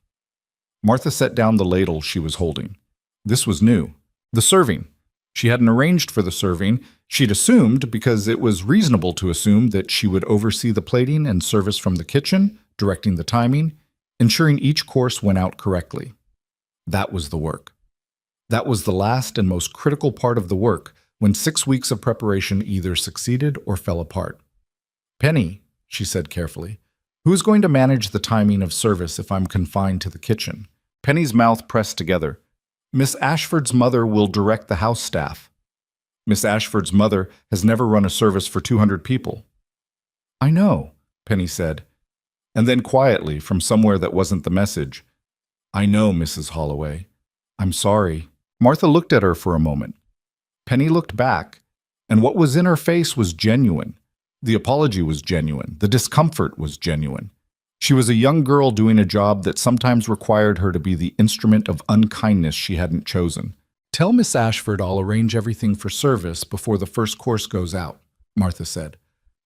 Speaker 1: Martha set down the ladle she was holding. This was new. The serving. She hadn't arranged for the serving. She'd assumed, because it was reasonable to assume, that she would oversee the plating and service from the kitchen, directing the timing, ensuring each course went out correctly. That was the work. That was the last and most critical part of the work, when 6 weeks of preparation either succeeded or fell apart. Penny, she said carefully, who's going to manage the timing of service if I'm confined to the kitchen? Penny's mouth pressed together. Miss Ashford's mother will direct the house staff. Miss Ashford's mother has never run a service for 200 people. I know, Penny said. And then quietly, from somewhere that wasn't the message, I know, Mrs. Holloway. I'm sorry. Martha looked at her for a moment. Penny looked back, and what was in her face was genuine. The apology was genuine. The discomfort was genuine. She was a young girl doing a job that sometimes required her to be the instrument of unkindness she hadn't chosen. Tell Miss Ashford I'll arrange everything for service before the first course goes out, Martha said.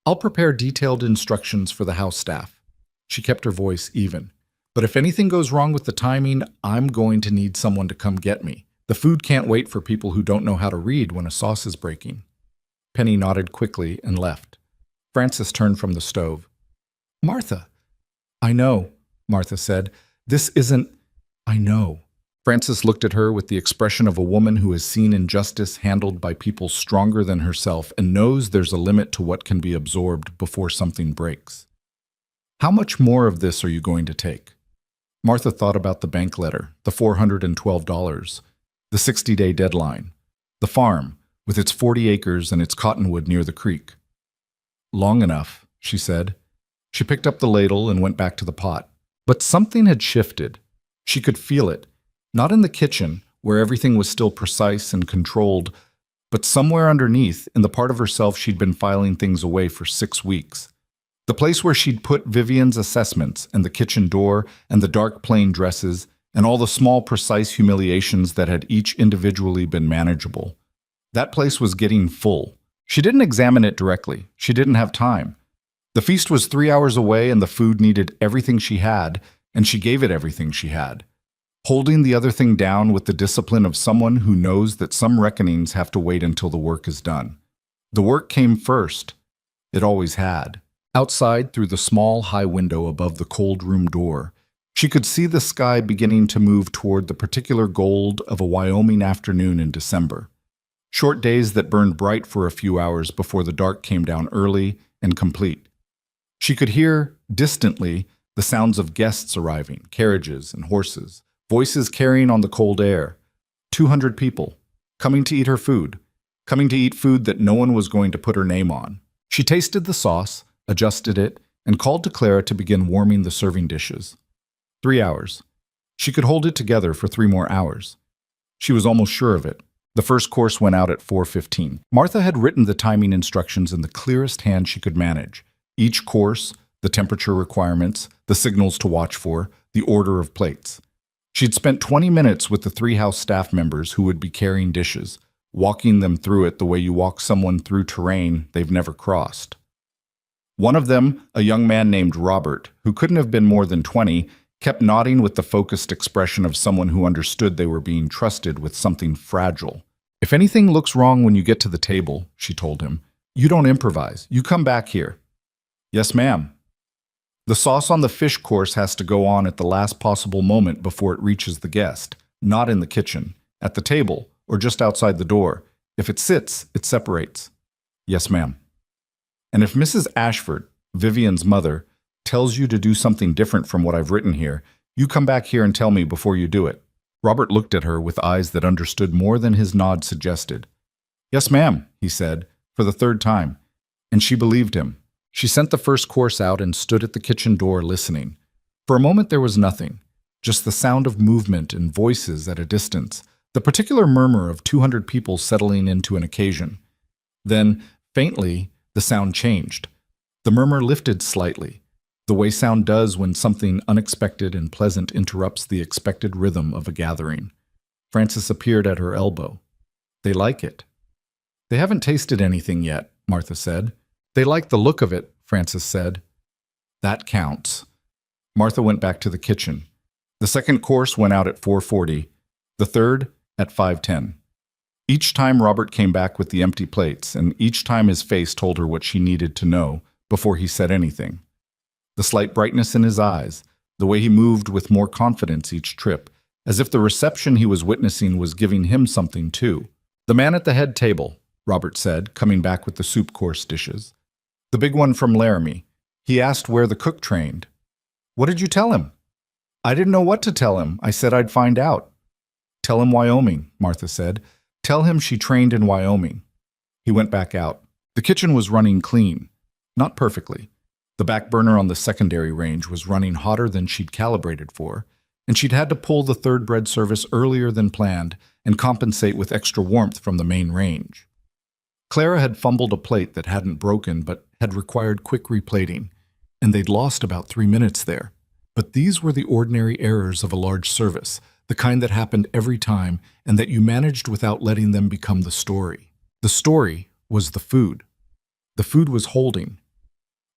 Speaker 1: I'll prepare detailed instructions for the house staff. She kept her voice even. But if anything goes wrong with the timing, I'm going to need someone to come get me. The food can't wait for people who don't know how to read when a sauce is breaking. Penny nodded quickly and left. Frances turned from the stove. Martha. I know, Martha said. This isn't— I know. Frances looked at her with the expression of a woman who has seen injustice handled by people stronger than herself and knows there's a limit to what can be absorbed before something breaks. How much more of this are you going to take? Martha thought about the bank letter, the $412, the 60-day deadline, the farm with its 40 acres and its cottonwood near the creek. Long enough, she said. She picked up the ladle and went back to the pot. But something had shifted. She could feel it, not in the kitchen, where everything was still precise and controlled, But somewhere underneath, in the part of herself she'd been filing things away for 6 weeks. The place where she'd put Vivian's assessments and the kitchen door and the dark plain dresses and all the small precise humiliations that had each individually been manageable. That place was getting full. She didn't examine it directly. She didn't have time. The feast was 3 hours away and the food needed everything she had, and she gave it everything she had. Holding the other thing down with the discipline of someone who knows that some reckonings have to wait until the work is done. The work came first. It always had. Outside, through the small, high window above the cold room door, she could see the sky beginning to move toward the particular gold of a Wyoming afternoon in December. Short days that burned bright for a few hours before the dark came down early and complete. She could hear, distantly, the sounds of guests arriving, carriages and horses, voices carrying on the cold air. 200 people, coming to eat her food, coming to eat food that no one was going to put her name on. She tasted the sauce, adjusted it, and called to Clara to begin warming the serving dishes. 3 hours. She could hold it together for 3 more hours. She was almost sure of it. The first course went out at 4:15. Martha had written the timing instructions in the clearest hand she could manage. Each course, the temperature requirements, the signals to watch for, the order of plates. She'd spent 20 minutes with the 3 house staff members who would be carrying dishes, walking them through it the way you walk someone through terrain they've never crossed. One of them, a young man named Robert, who couldn't have been more than 20, kept nodding with the focused expression of someone who understood they were being trusted with something fragile. "If anything looks wrong when you get to the table," she told him, "you don't improvise. You come back here." "Yes, ma'am." The sauce on the fish course has to go on at the last possible moment before it reaches the guest, not in the kitchen, at the table, or just outside the door. If it sits, it separates. "Yes, ma'am." "And if Mrs. Ashford, Vivian's mother, tells you to do something different from what I've written here, you come back here and tell me before you do it." Robert looked at her with eyes that understood more than his nod suggested. "Yes, ma'am," he said, for the 3rd time, and she believed him. She sent the first course out and stood at the kitchen door listening. For a moment there was nothing, just the sound of movement and voices at a distance, the particular murmur of 200 people settling into an occasion. Then, faintly, the sound changed. The murmur lifted slightly, the way sound does when something unexpected and pleasant interrupts the expected rhythm of a gathering. Frances appeared at her elbow. "They like it." "They haven't tasted anything yet," Martha said. "They like the look of it," Frances said. "That counts." Martha went back to the kitchen. The second course went out at 4:40, the third at 5:10. Each time Robert came back with the empty plates, and each time his face told her what she needed to know before he said anything. The slight brightness in his eyes, the way he moved with more confidence each trip, as if the reception he was witnessing was giving him something too. "The man at the head table," Robert said, coming back with the soup course dishes. "The big one from Laramie. He asked where the cook trained." "What did you tell him?" "I didn't know what to tell him. I said I'd find out." "Tell him Wyoming," Martha said. "Tell him she trained in Wyoming." He went back out. The kitchen was running clean. Not perfectly. The back burner on the secondary range was running hotter than she'd calibrated for, and she'd had to pull the 3rd bread service earlier than planned and compensate with extra warmth from the main range. Clara had fumbled a plate that hadn't broken but had required quick replating, and they'd lost about 3 minutes there. But these were the ordinary errors of a large service, the kind that happened every time and that you managed without letting them become the story. The story was the food. The food was holding.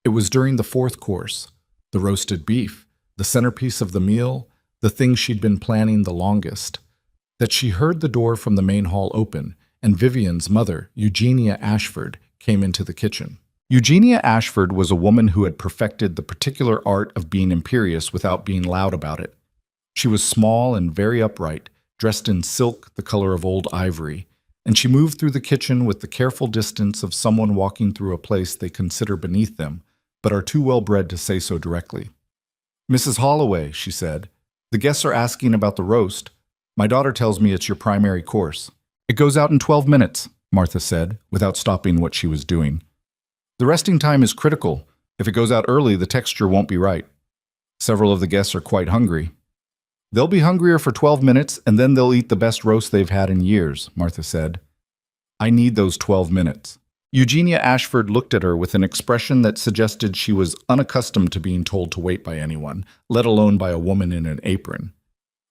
Speaker 1: It was during the 4th course, the roasted beef, the centerpiece of the meal, the thing she'd been planning the longest, that she heard the door from the main hall open, and Vivian's mother, Eugenia Ashford, came into the kitchen. Eugenia Ashford was a woman who had perfected the particular art of being imperious without being loud about it. She was small and very upright, dressed in silk the color of old ivory, and she moved through the kitchen with the careful distance of someone walking through a place they consider beneath them, but are too well bred to say so directly. "Mrs. Holloway," she said, "the guests are asking about the roast. My daughter tells me it's your primary course." "It goes out in 12 minutes, Martha said, without stopping what she was doing. "The resting time is critical. If it goes out early, the texture won't be right. Several of the guests are quite hungry." "They'll be hungrier for 12 minutes, and then they'll eat the best roast they've had in years," Martha said. I need those 12 minutes. Eugenia Ashford looked at her with an expression that suggested she was unaccustomed to being told to wait by anyone, let alone by a woman in an apron.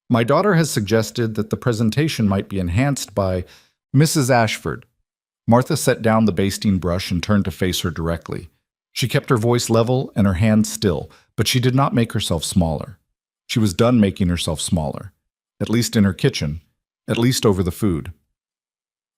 Speaker 1: My daughter has suggested that the presentation might be enhanced by Mrs. Ashford. Martha set down the basting brush and turned to face her directly. She kept her voice level and her hands still, but she did not make herself smaller. She was done making herself smaller, at least in her kitchen, at least over the food.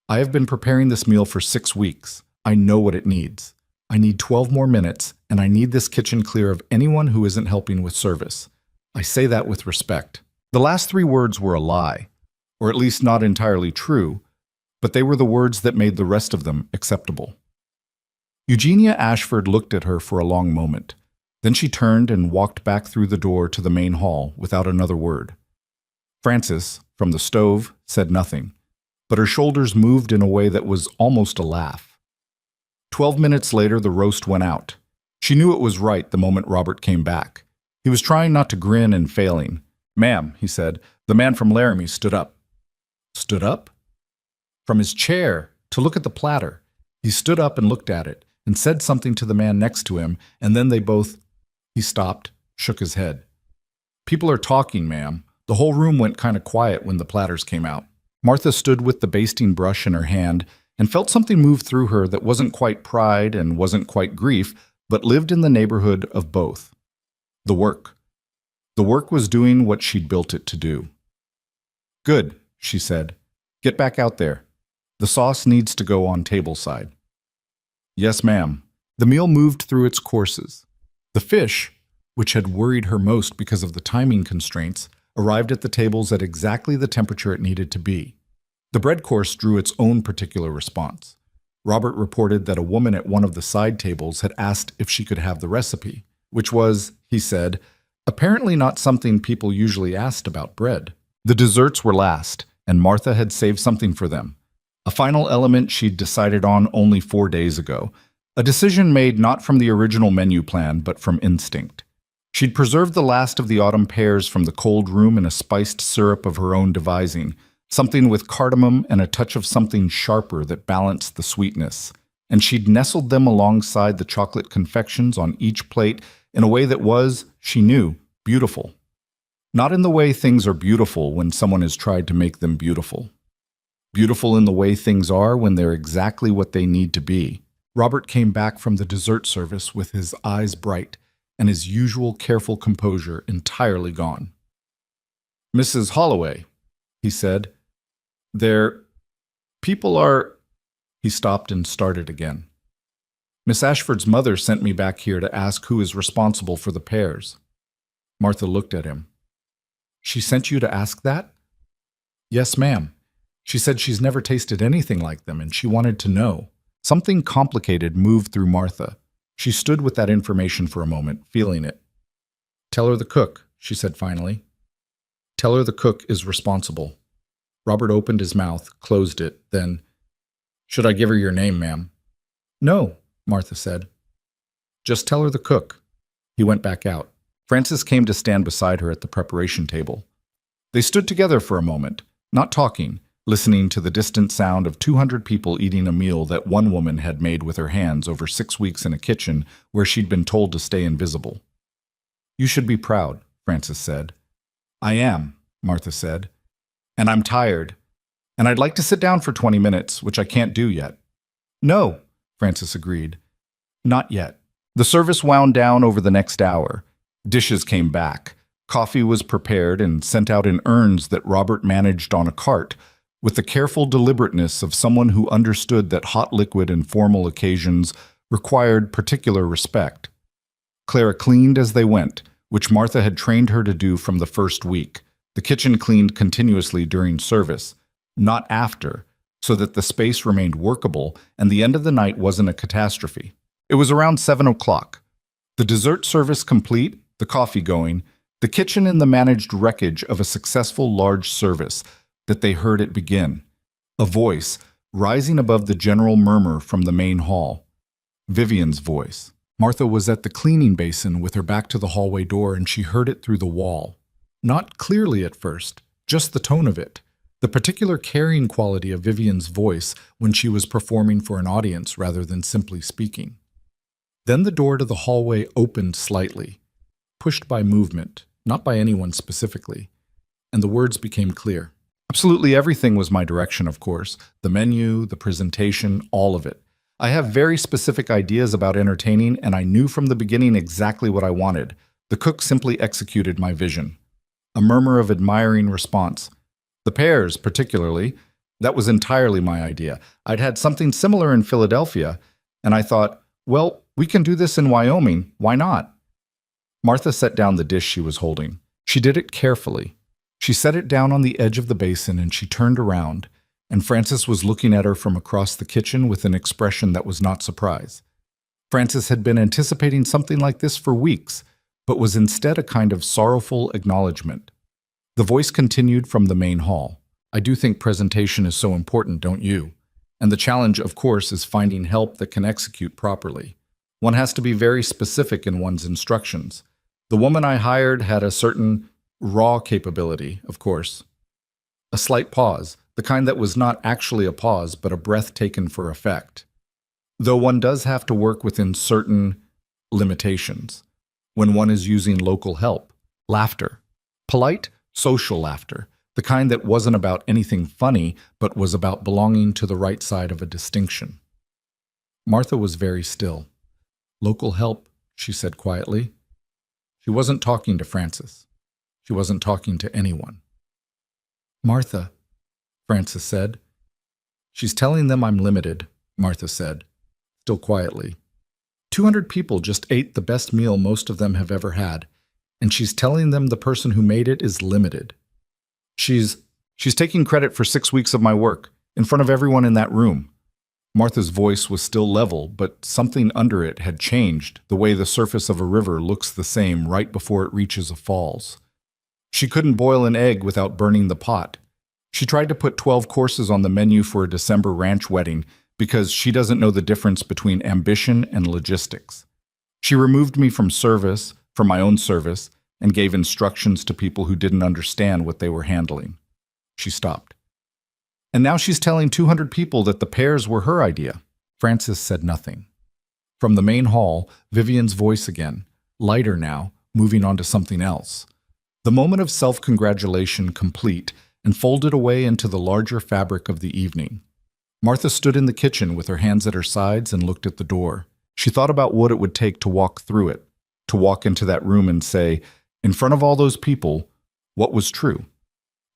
Speaker 1: I have been preparing this meal for 6 weeks. I know what it needs. I need 12 more minutes, and I need this kitchen clear of anyone who isn't helping with service. I say that with respect. The last 3 words were a lie, or at least not entirely true, but they were the words that made the rest of them acceptable. Eugenia Ashford looked at her for a long moment. Then she turned and walked back through the door to the main hall without another word. Frances, from the stove, said nothing, but her shoulders moved in a way that was almost a laugh. 12 minutes later, the roast went out. She knew it was right the moment Robert came back. He was trying not to grin and failing. "Ma'am," he said, "the man from Laramie stood up." Stood up? From his chair to look at the platter. He stood up and looked at it and said something to the man next to him, and then they both... He stopped, shook his head. "People are talking, ma'am." The whole room went kind of quiet when the platters came out. Martha stood with the basting brush in her hand and felt something move through her that wasn't quite pride and wasn't quite grief, but lived in the neighborhood of both. The work. The work was doing what she'd built it to do. "Good," she said. "Get back out there. The sauce needs to go on table side." "Yes, ma'am." The meal moved through its courses. The fish, which had worried her most because of the timing constraints, arrived at the tables at exactly the temperature it needed to be. The bread course drew its own particular response. Robert reported that a woman at one of the side tables had asked if she could have the recipe, which was, he said, apparently not something people usually asked about bread. The desserts were last, and Martha had saved something for them. A final element she'd decided on only 4 days ago, a decision made not from the original menu plan, but from instinct. She'd preserved the last of the autumn pears from the cold room in a spiced syrup of her own devising, something with cardamom and a touch of something sharper that balanced the sweetness, and she'd nestled them alongside the chocolate confections on each plate in a way that was, she knew, beautiful. Not in the way things are beautiful when someone has tried to make them beautiful. Beautiful in the way things are when they're exactly what they need to be. Robert came back from the dessert service with his eyes bright and his usual careful composure entirely gone. "Mrs. Holloway," he said, people are..." He stopped and started again. "Miss Ashford's mother sent me back here to ask who is responsible for the pears." Martha looked at him. "She sent you to ask that?" "Yes, ma'am. She said she's never tasted anything like them, and she wanted to know." Something complicated moved through Martha. She stood with that information for a moment, feeling it. "Tell her the cook," she said finally. "Tell her the cook is responsible." Robert opened his mouth, closed it, then, "Should I give her your name, ma'am?" "No," Martha said. "Just tell her the cook." He went back out. Frances came to stand beside her at the preparation table. They stood together for a moment, not talking, listening to the distant sound of 200 people eating a meal that one woman had made with her hands over 6 weeks in a kitchen where she'd been told to stay invisible. "You should be proud," Frances said. "I am," Martha said. "And I'm tired. And I'd like to sit down for 20 minutes, which I can't do yet." "No," Frances agreed. "Not yet." The service wound down over the next hour. Dishes came back. Coffee was prepared and sent out in urns that Robert managed on a cart, with the careful deliberateness of someone who understood that hot liquid in formal occasions required particular respect. Clara cleaned as they went, which Martha had trained her to do from the first week. The kitchen cleaned continuously during service, not after, so that the space remained workable and the end of the night wasn't a catastrophe. It was around 7 o'clock. The dessert service complete, the coffee going, the kitchen in the managed wreckage of a successful large service, that they heard it begin. A voice, rising above the general murmur from the main hall. Vivian's voice. Martha was at the cleaning basin with her back to the hallway door, and she heard it through the wall. Not clearly at first, just the tone of it. The particular carrying quality of Vivian's voice when she was performing for an audience rather than simply speaking. Then the door to the hallway opened slightly, pushed by movement, not by anyone specifically, and the words became clear. Absolutely everything was my direction, of course. The menu, the presentation, all of it. I have very specific ideas about entertaining, and I knew from the beginning exactly what I wanted. The cook simply executed my vision. A murmur of admiring response. The pears, particularly, that was entirely my idea. I'd had something similar in Philadelphia, and I thought, well, we can do this in Wyoming. Why not? Martha set down the dish she was holding. She did it carefully. She set it down on the edge of the basin and she turned around, and Frances was looking at her from across the kitchen with an expression that was not surprise. Frances had been anticipating something like this for weeks, but was instead a kind of sorrowful acknowledgement. The voice continued from the main hall. I do think presentation is so important, don't you? And the challenge, of course, is finding help that can execute properly. One has to be very specific in one's instructions. The woman I hired had a certain raw capability, of course. A slight pause, the kind that was not actually a pause, but a breath taken for effect. Though one does have to work within certain limitations when one is using local help. Laughter. Polite, social laughter. The kind that wasn't about anything funny, but was about belonging to the right side of a distinction. Martha was very still. Local help, she said quietly. She wasn't talking to Frances. She wasn't talking to anyone. Martha, Frances said. She's telling them I'm limited, Martha said, still quietly. 200 people just ate the best meal most of them have ever had, and she's telling them the person who made it is limited. She's taking credit for 6 weeks of my work, in front of everyone in that room. Martha's voice was still level, but something under it had changed, the way the surface of a river looks the same right before it reaches a falls. She couldn't boil an egg without burning the pot. She tried to put 12 courses on the menu for a December ranch wedding because she doesn't know the difference between ambition and logistics. She removed me from service, from my own service, and gave instructions to people who didn't understand what they were handling. She stopped. And now she's telling 200 people that the pears were her idea. Frances said nothing. From the main hall, Vivian's voice again, lighter now, moving on to something else. The moment of self-congratulation complete and folded away into the larger fabric of the evening. Martha stood in the kitchen with her hands at her sides and looked at the door. She thought about what it would take to walk through it, to walk into that room and say, in front of all those people, what was true,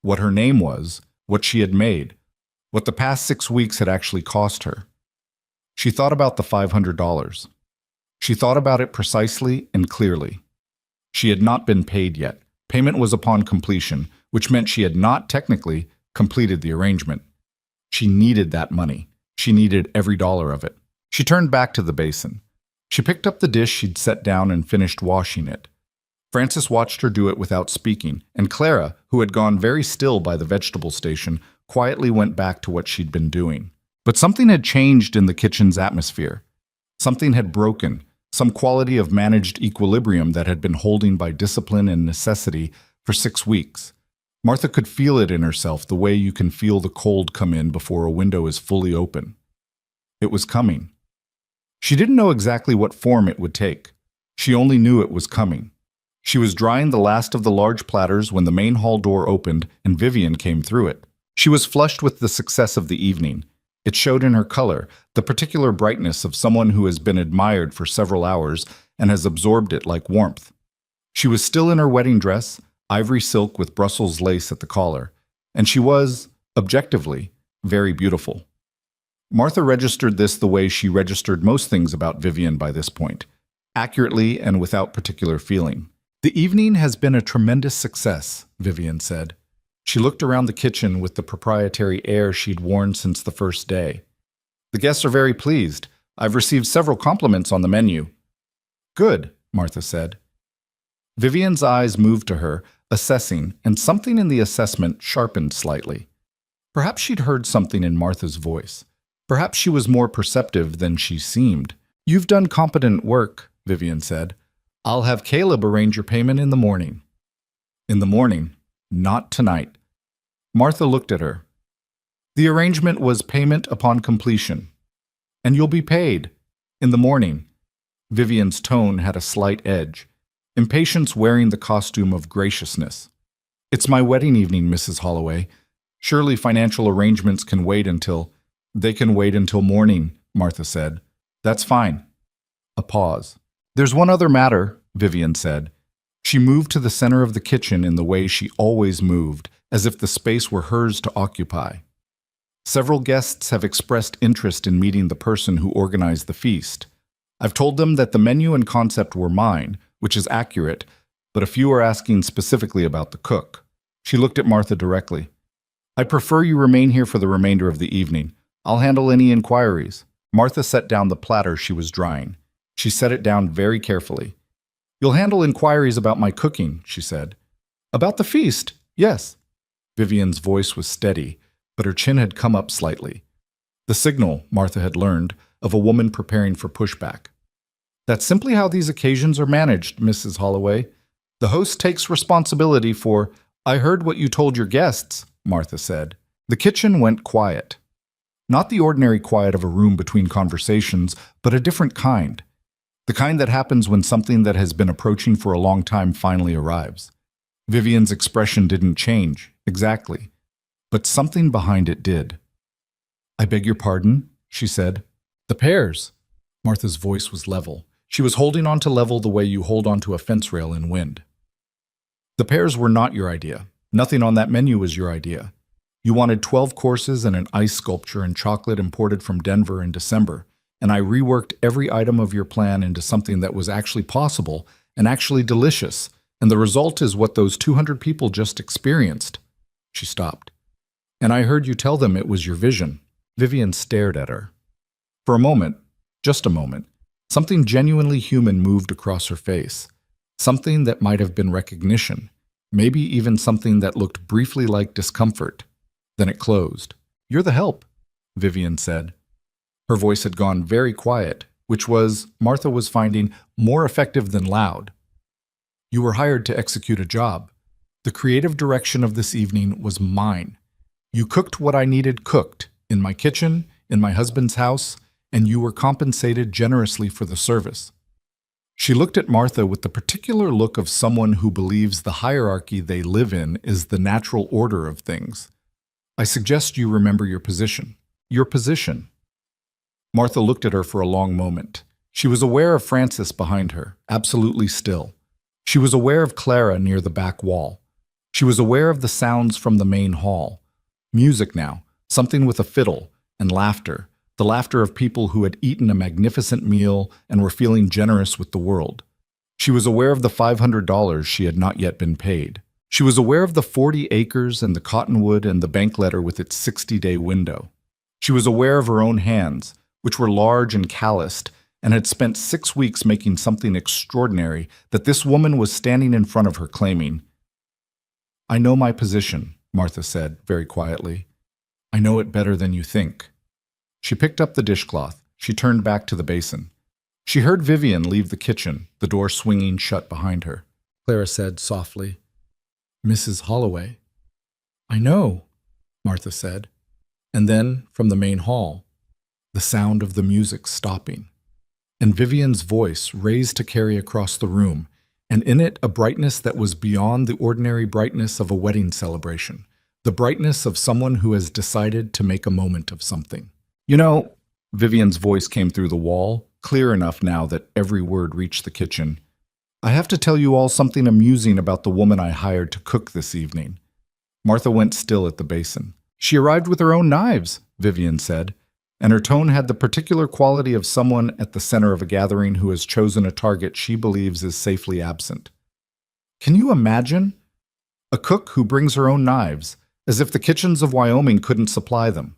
Speaker 1: what her name was, what she had made, what the past 6 weeks had actually cost her. She thought about the $500. She thought about it precisely and clearly. She had not been paid yet. Payment was upon completion, which meant she had not technically completed the arrangement. She needed that money. She needed every dollar of it. She turned back to the basin. She picked up the dish she'd set down and finished washing it. Frances watched her do it without speaking, and Clara, who had gone very still by the vegetable station, quietly went back to what she'd been doing. But something had changed in the kitchen's atmosphere. Something had broken, some quality of managed equilibrium that had been holding by discipline and necessity for 6 weeks. Martha could feel it in herself the way you can feel the cold come in before a window is fully open. It was coming. She didn't know exactly what form it would take. She only knew it was coming. She was drying the last of the large platters when the main hall door opened and Vivian came through it. She was flushed with the success of the evening. It showed in her color, the particular brightness of someone who has been admired for several hours and has absorbed it like warmth. She was still in her wedding dress, ivory silk with Brussels lace at the collar, and she was, objectively, very beautiful. Martha registered this the way she registered most things about Vivian by this point, accurately and without particular feeling. The evening has been a tremendous success, Vivian said. She looked around the kitchen with the proprietary air she'd worn since the first day. The guests are very pleased. I've received several compliments on the menu. Good, Martha said. Vivian's eyes moved to her, assessing, and something in the assessment sharpened slightly. Perhaps she'd heard something in Martha's voice. Perhaps she was more perceptive than she seemed. You've done competent work, Vivian said. I'll have Caleb arrange your payment in the morning. In the morning, not tonight. Martha looked at her. The arrangement was payment upon completion. And you'll be paid. In the morning. Vivian's tone had a slight edge, impatience wearing the costume of graciousness. It's my wedding evening, Mrs. Holloway. Surely financial arrangements can wait until— They can wait until morning, Martha said. That's fine. A pause. There's one other matter, Vivian said. She moved to the center of the kitchen in the way she always moved, as if the space were hers to occupy. Several guests have expressed interest in meeting the person who organized the feast. I've told them that the menu and concept were mine, which is accurate, but a few are asking specifically about the cook. She looked at Martha directly. I prefer you remain here for the remainder of the evening. I'll handle any inquiries. Martha set down the platter she was drying. She set it down very carefully. You'll handle inquiries about my cooking, she said. About the feast, yes. Vivian's voice was steady, but her chin had come up slightly. The signal, Martha had learned, of a woman preparing for pushback. That's simply how these occasions are managed, Mrs. Holloway. The host takes responsibility for— I heard what you told your guests, Martha said. The kitchen went quiet. Not the ordinary quiet of a room between conversations, but a different kind. The kind that happens when something that has been approaching for a long time finally arrives. Vivian's expression didn't change, exactly, but something behind it did. I beg your pardon, she said. The pears. Martha's voice was level. She was holding on to level the way you hold onto a fence rail in wind. The pears were not your idea. Nothing on that menu was your idea. You wanted 12 courses and an ice sculpture and chocolate imported from Denver in December, and I reworked every item of your plan into something that was actually possible and actually delicious, and the result is what those 200 people just experienced. She stopped. And I heard you tell them it was your vision. Vivian stared at her. For a moment, just a moment, something genuinely human moved across her face. Something that might have been recognition, maybe even something that looked briefly like discomfort. Then it closed. You're the help, Vivian said. Her voice had gone very quiet, which was, Martha was finding, more effective than loud. You were hired to execute a job. The creative direction of this evening was mine. You cooked what I needed cooked, in my kitchen, in my husband's house, and you were compensated generously for the service. She looked at Martha with the particular look of someone who believes the hierarchy they live in is the natural order of things. I suggest you remember your position. Your position. Martha looked at her for a long moment. She was aware of Frances behind her, absolutely still. She was aware of Clara near the back wall. She was aware of the sounds from the main hall. Music now, something with a fiddle, and laughter, the laughter of people who had eaten a magnificent meal and were feeling generous with the world. She was aware of the $500 she had not yet been paid. She was aware of the 40 acres and the cottonwood and the bank letter with its 60-day window. She was aware of her own hands, which were large and calloused, and had spent 6 weeks making something extraordinary that this woman was standing in front of her claiming. I know my position, Martha said very quietly. I know it better than you think. She picked up the dishcloth. She turned back to the basin. She heard Vivian leave the kitchen, the door swinging shut behind her. Clara said softly, Mrs. Holloway. I know, Martha said. And then, from the main hall, the sound of the music stopping, and Vivian's voice raised to carry across the room, and in it a brightness that was beyond the ordinary brightness of a wedding celebration, the brightness of someone who has decided to make a moment of something. You know, Vivian's voice came through the wall, clear enough now that every word reached the kitchen. I have to tell you all something amusing about the woman I hired to cook this evening. Martha went still at the basin. She arrived with her own knives, Vivian said, and her tone had the particular quality of someone at the center of a gathering who has chosen a target she believes is safely absent. Can you imagine? A cook who brings her own knives, as if the kitchens of Wyoming couldn't supply them.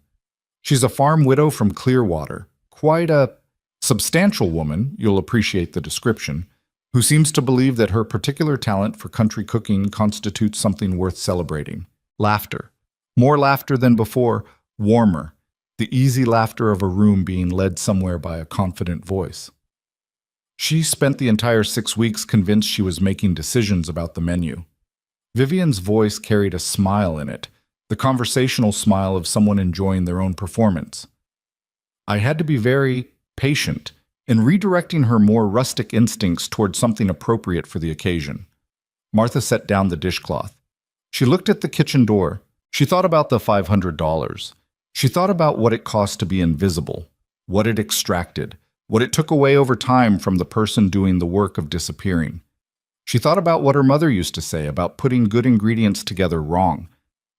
Speaker 1: She's a farm widow from Clearwater, quite a substantial woman, you'll appreciate the description, who seems to believe that her particular talent for country cooking constitutes something worth celebrating. Laughter. More laughter than before, warmer. The easy laughter of a room being led somewhere by a confident voice. She spent the entire 6 weeks convinced she was making decisions about the menu. Vivian's voice carried a smile in it, the conversational smile of someone enjoying their own performance. I had to be very patient in redirecting her more rustic instincts toward something appropriate for the occasion. Martha set down the dishcloth. She looked at the kitchen door. She thought about the $500. She thought about what it cost to be invisible, what it extracted, what it took away over time from the person doing the work of disappearing. She thought about what her mother used to say about putting good ingredients together wrong.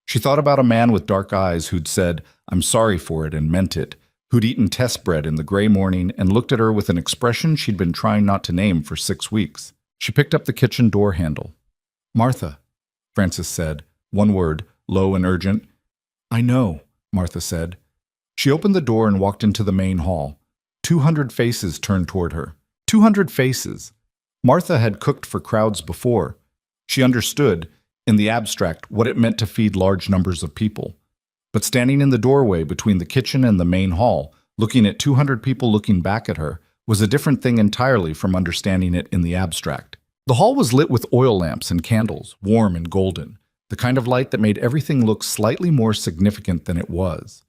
Speaker 1: She thought about a man with dark eyes who'd said, "I'm sorry for it," and meant it, who'd eaten test bread in the gray morning and looked at her with an expression she'd been trying not to name for 6 weeks. She picked up the kitchen door handle. "Martha," Frances said, one word, low and urgent. "I know," Martha said. She opened the door and walked into the main hall. 200 faces turned toward her. 200 faces. Martha had cooked for crowds before. She understood, in the abstract, what it meant to feed large numbers of people. But standing in the doorway between the kitchen and the main hall, looking at 200 people looking back at her, was a different thing entirely from understanding it in the abstract. The hall was lit with oil lamps and candles, warm and golden, the kind of light that made everything look slightly more significant than it was.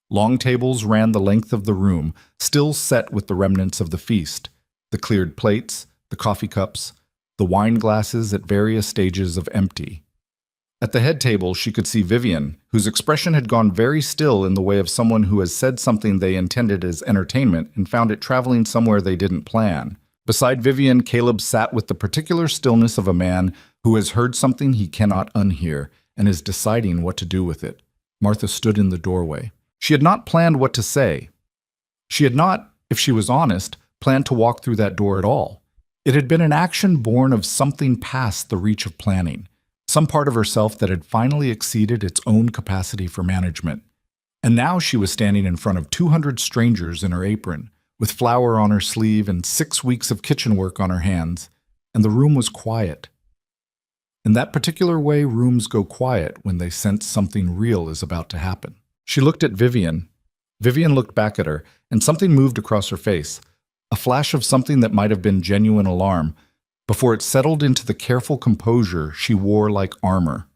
Speaker 1: Long tables ran the length of the room, still set with the remnants of the feast, the cleared plates, the coffee cups, the wine glasses at various stages of empty. At the head table, she could see Vivian, whose expression had gone very still in the way of someone who has said something they intended as entertainment and found it traveling somewhere they didn't plan. Beside Vivian, Caleb sat with the particular stillness of a man who has heard something he cannot unhear and is deciding what to do with it. Martha stood in the doorway. She had not planned what to say. She had not, if she was honest, planned to walk through that door at all. It had been an action born of something past the reach of planning, some part of herself that had finally exceeded its own capacity for management. And now she was standing in front of 200 strangers in her apron, with flour on her sleeve and 6 weeks of kitchen work on her hands, and the room was quiet. In that particular way, rooms go quiet when they sense something real is about to happen. She looked at Vivian. Vivian looked back at her, and something moved across her face, a flash of something that might have been genuine alarm, before it settled into the careful composure she wore like armor.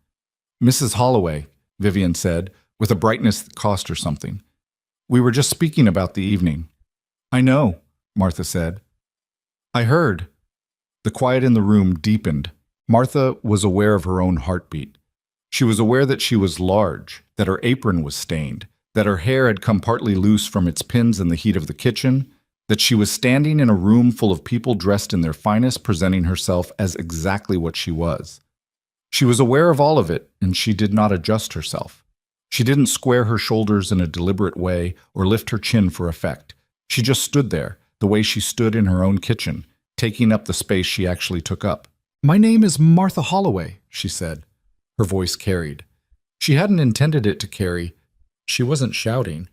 Speaker 1: "Mrs. Holloway," Vivian said, with a brightness that cost her something. "We were just speaking about the evening." "I know," Martha said. "I heard." The quiet in the room deepened. Martha was aware of her own heartbeat. She was aware that she was large, that her apron was stained, that her hair had come partly loose from its pins in the heat of the kitchen, that she was standing in a room full of people dressed in their finest, presenting herself as exactly what she was. She was aware of all of it, and she did not adjust herself. She didn't square her shoulders in a deliberate way or lift her chin for effect. She just stood there, the way she stood in her own kitchen, taking up the space she actually took up. "My name is Martha Holloway," she said. Her voice carried. She hadn't intended it to carry. She wasn't shouting,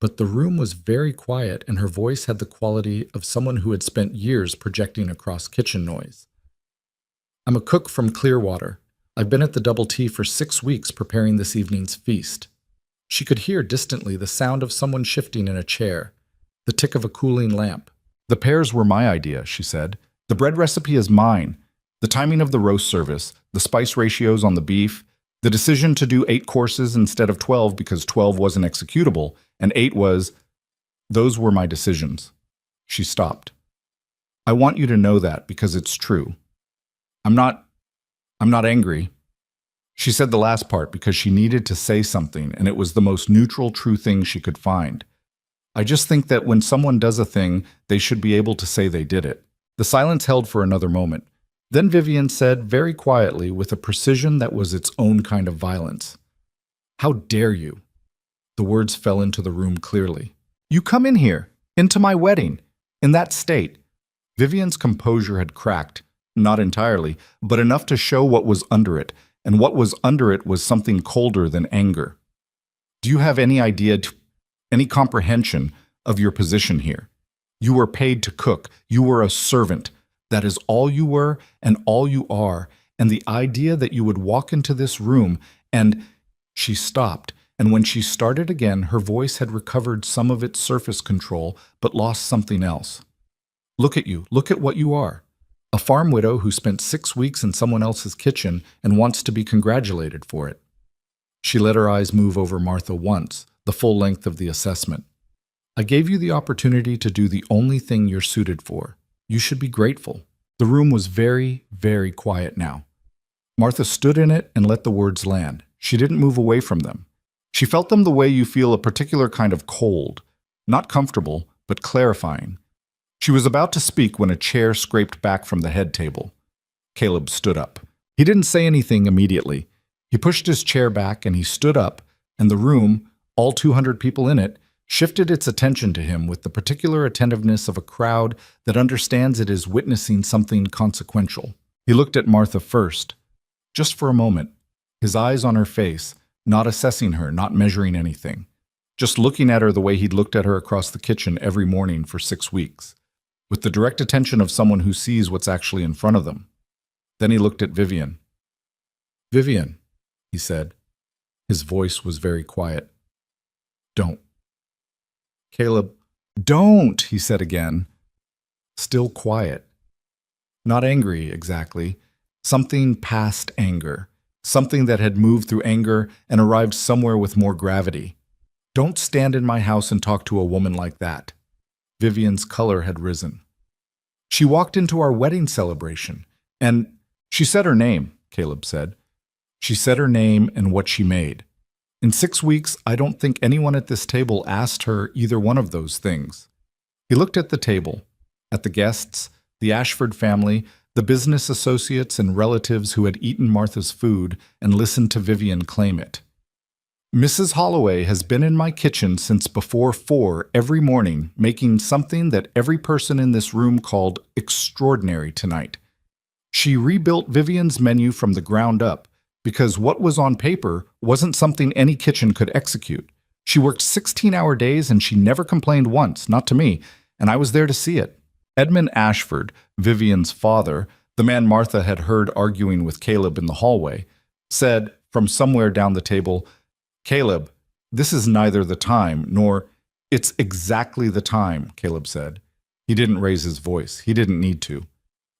Speaker 1: but the room was very quiet and her voice had the quality of someone who had spent years projecting across kitchen noise. "I'm a cook from Clearwater. I've been at the Double T for 6 weeks preparing this evening's feast." She could hear distantly the sound of someone shifting in a chair, the tick of a cooling lamp. "The pears were my idea," she said. "The bread recipe is mine. The timing of the roast service, the spice ratios on the beef, the decision to do 8 courses instead of 12 because 12 wasn't executable, and 8 was, those were my decisions." She stopped. "I want you to know that because it's true. I'm not angry." She said the last part because she needed to say something, and it was the most neutral, true thing she could find. "I just think that when someone does a thing, they should be able to say they did it." The silence held for another moment. Then Vivian said very quietly, with a precision that was its own kind of violence, "How dare you?" The words fell into the room clearly. "You come in here, into my wedding, in that state." Vivian's composure had cracked, not entirely, but enough to show what was under it, and what was under it was something colder than anger. "Do you have any idea, any comprehension of your position here? You were paid to cook. You were a servant. That is all you were and all you are, and the idea that you would walk into this room and—" She stopped, and when she started again, her voice had recovered some of its surface control, but lost something else. "Look at you. Look at what you are. A farm widow who spent 6 weeks in someone else's kitchen and wants to be congratulated for it." She let her eyes move over Martha once, the full length of the assessment. I gave you the opportunity to do the only thing you're suited for. You should be grateful. The room was very, very quiet now. Martha stood in it and let the words land. She didn't move away from them. She felt them the way you feel a particular kind of cold, not comfortable, but clarifying. She was about to speak when a chair scraped back from the head table. Caleb stood up. He didn't say anything immediately. He pushed his chair back and he stood up, and the room, all 200 people in it, shifted its attention to him with the particular attentiveness of a crowd that understands it is witnessing something consequential. He looked at Martha first, just for a moment, his eyes on her face, not assessing her, not measuring anything, just looking at her the way he'd looked at her across the kitchen every morning for 6 weeks, with the direct attention of someone who sees what's actually in front of them. Then he looked at Vivian. "Vivian," he said. His voice was very quiet. "Don't." "Caleb, don't," he said again. Still quiet. Not angry, exactly. Something past anger. Something that had moved through anger and arrived somewhere with more gravity. "Don't stand in my house and talk to a woman like that." Vivian's color had risen. "She walked into our wedding celebration, and she said her name," Caleb said. "She said her name and what she made. In 6 weeks, I don't think anyone at this table asked her either one of those things." He looked at the table, at the guests, the Ashford family, the business associates and relatives who had eaten Martha's food and listened to Vivian claim it. "Mrs. Holloway has been in my kitchen since before 4 every morning, making something that every person in this room called extraordinary tonight. She rebuilt Vivian's menu from the ground up, because what was on paper wasn't something any kitchen could execute. She worked 16-hour days and she never complained once, not to me, and I was there to see it." Edmund Ashford, Vivian's father, the man Martha had heard arguing with Caleb in the hallway, said from somewhere down the table, "Caleb, this is neither the time nor—" "It's exactly the time," Caleb said. He didn't raise his voice. He didn't need to.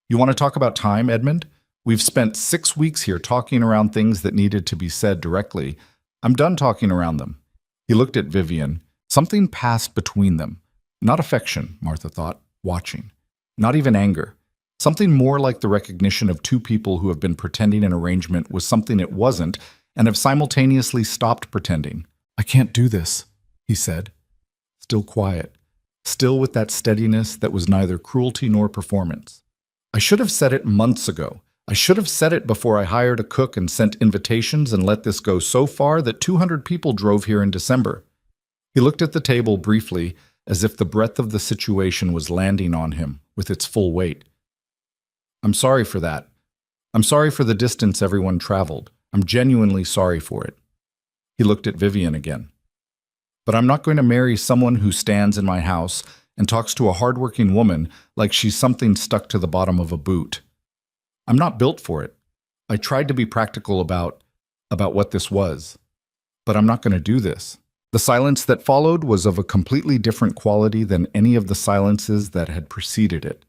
Speaker 1: "You want to talk about time, Edmund? We've spent 6 weeks here talking around things that needed to be said directly. I'm done talking around them." He looked at Vivian. Something passed between them. Not affection, Martha thought, watching. Not even anger. Something more like the recognition of two people who have been pretending an arrangement was something it wasn't and have simultaneously stopped pretending. "I can't do this," he said. Still quiet. Still with that steadiness that was neither cruelty nor performance. "I should have said it months ago. I should have said it before I hired a cook and sent invitations and let this go so far that 200 people drove here in December." He looked at the table briefly, as if the breadth of the situation was landing on him with its full weight. "I'm sorry for that. I'm sorry for the distance everyone traveled. I'm genuinely sorry for it." He looked at Vivian again. "But I'm not going to marry someone who stands in my house and talks to a hardworking woman like she's something stuck to the bottom of a boot. I'm not built for it. I tried to be practical about what this was. But I'm not going to do this." The silence that followed was of a completely different quality than any of the silences that had preceded it.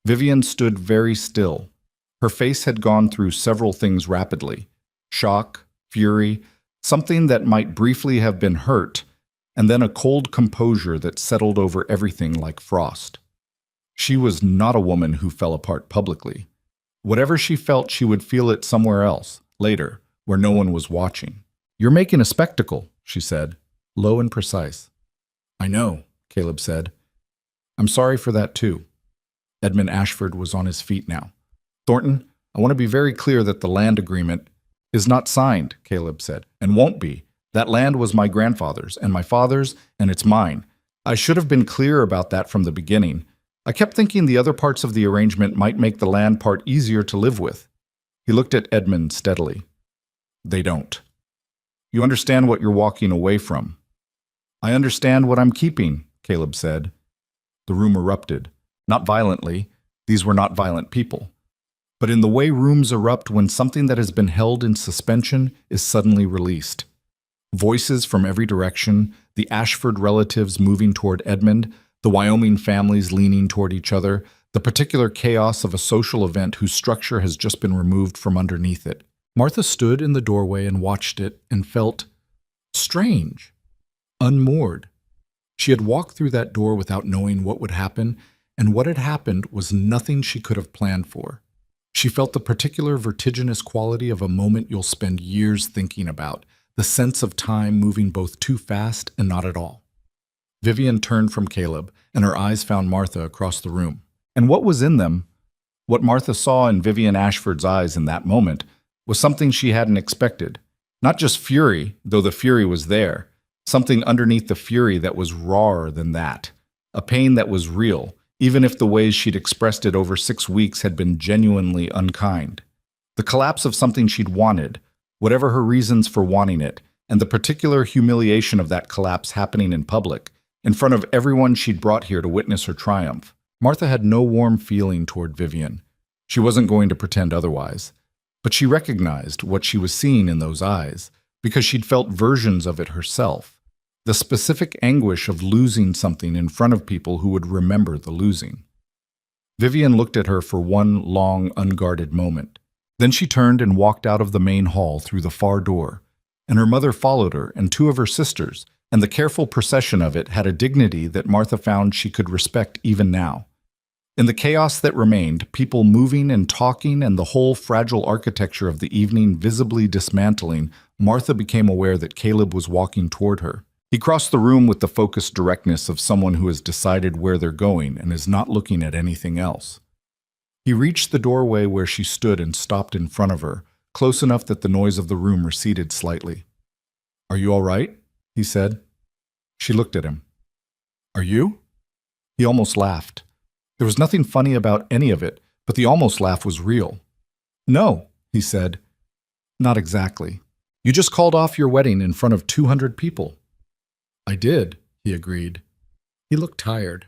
Speaker 1: Vivian stood very still. Her face had gone through several things rapidly. Shock, fury, something that might briefly have been hurt, and then a cold composure that settled over everything like frost. She was not a woman who fell apart publicly. Whatever she felt, she would feel it somewhere else, later, where no one was watching. "You're making a spectacle," she said, low and precise. "I know," Caleb said. "I'm sorry for that too." Edmund Ashford was on his feet now. "Thornton, I want to be very clear that the land agreement is not signed," Caleb said, "and won't be. That land was my grandfather's and my father's, and it's mine. I should have been clear about that from the beginning. I kept thinking the other parts of the arrangement might make the land part easier to live with." He looked at Edmund steadily. "They don't. You understand what you're walking away from." "I understand what I'm keeping," Caleb said. The room erupted. Not violently. These were not violent people. But in the way rooms erupt when something that has been held in suspension is suddenly released. Voices from every direction, the Ashford relatives moving toward Edmund, the Wyoming families leaning toward each other, the particular chaos of a social event whose structure has just been removed from underneath it. Martha stood in the doorway and watched it and felt strange, unmoored. She had walked through that door without knowing what would happen, and what had happened was nothing she could have planned for. She felt the particular vertiginous quality of a moment you'll spend years thinking about, the sense of time moving both too fast and not at all. Vivian turned from Caleb, and her eyes found Martha across the room. And what was in them, what Martha saw in Vivian Ashford's eyes in that moment, was something she hadn't expected. Not just fury, though the fury was there, something underneath the fury that was rawer than that, a pain that was real, even if the ways she'd expressed it over 6 weeks had been genuinely unkind. The collapse of something she'd wanted, whatever her reasons for wanting it, and the particular humiliation of that collapse happening in public, in front of everyone she'd brought here to witness her triumph. Martha had no warm feeling toward Vivian. She wasn't going to pretend otherwise. But she recognized what she was seeing in those eyes, because she'd felt versions of it herself. The specific anguish of losing something in front of people who would remember the losing. Vivian looked at her for one long, unguarded moment. Then she turned and walked out of the main hall through the far door, and her mother followed her and 2 of her sisters, and the careful procession of it had a dignity that Martha found she could respect even now. In the chaos that remained, people moving and talking and the whole fragile architecture of the evening visibly dismantling, Martha became aware that Caleb was walking toward her. He crossed the room with the focused directness of someone who has decided where they're going and is not looking at anything else. He reached the doorway where she stood and stopped in front of her, close enough that the noise of the room receded slightly. "Are you all right?" he said. She looked at him. "Are you?" He almost laughed. There was nothing funny about any of it, but the almost laugh was real. "No," he said. "Not exactly. You just called off your wedding in front of 200 people. "I did," he agreed. He looked tired.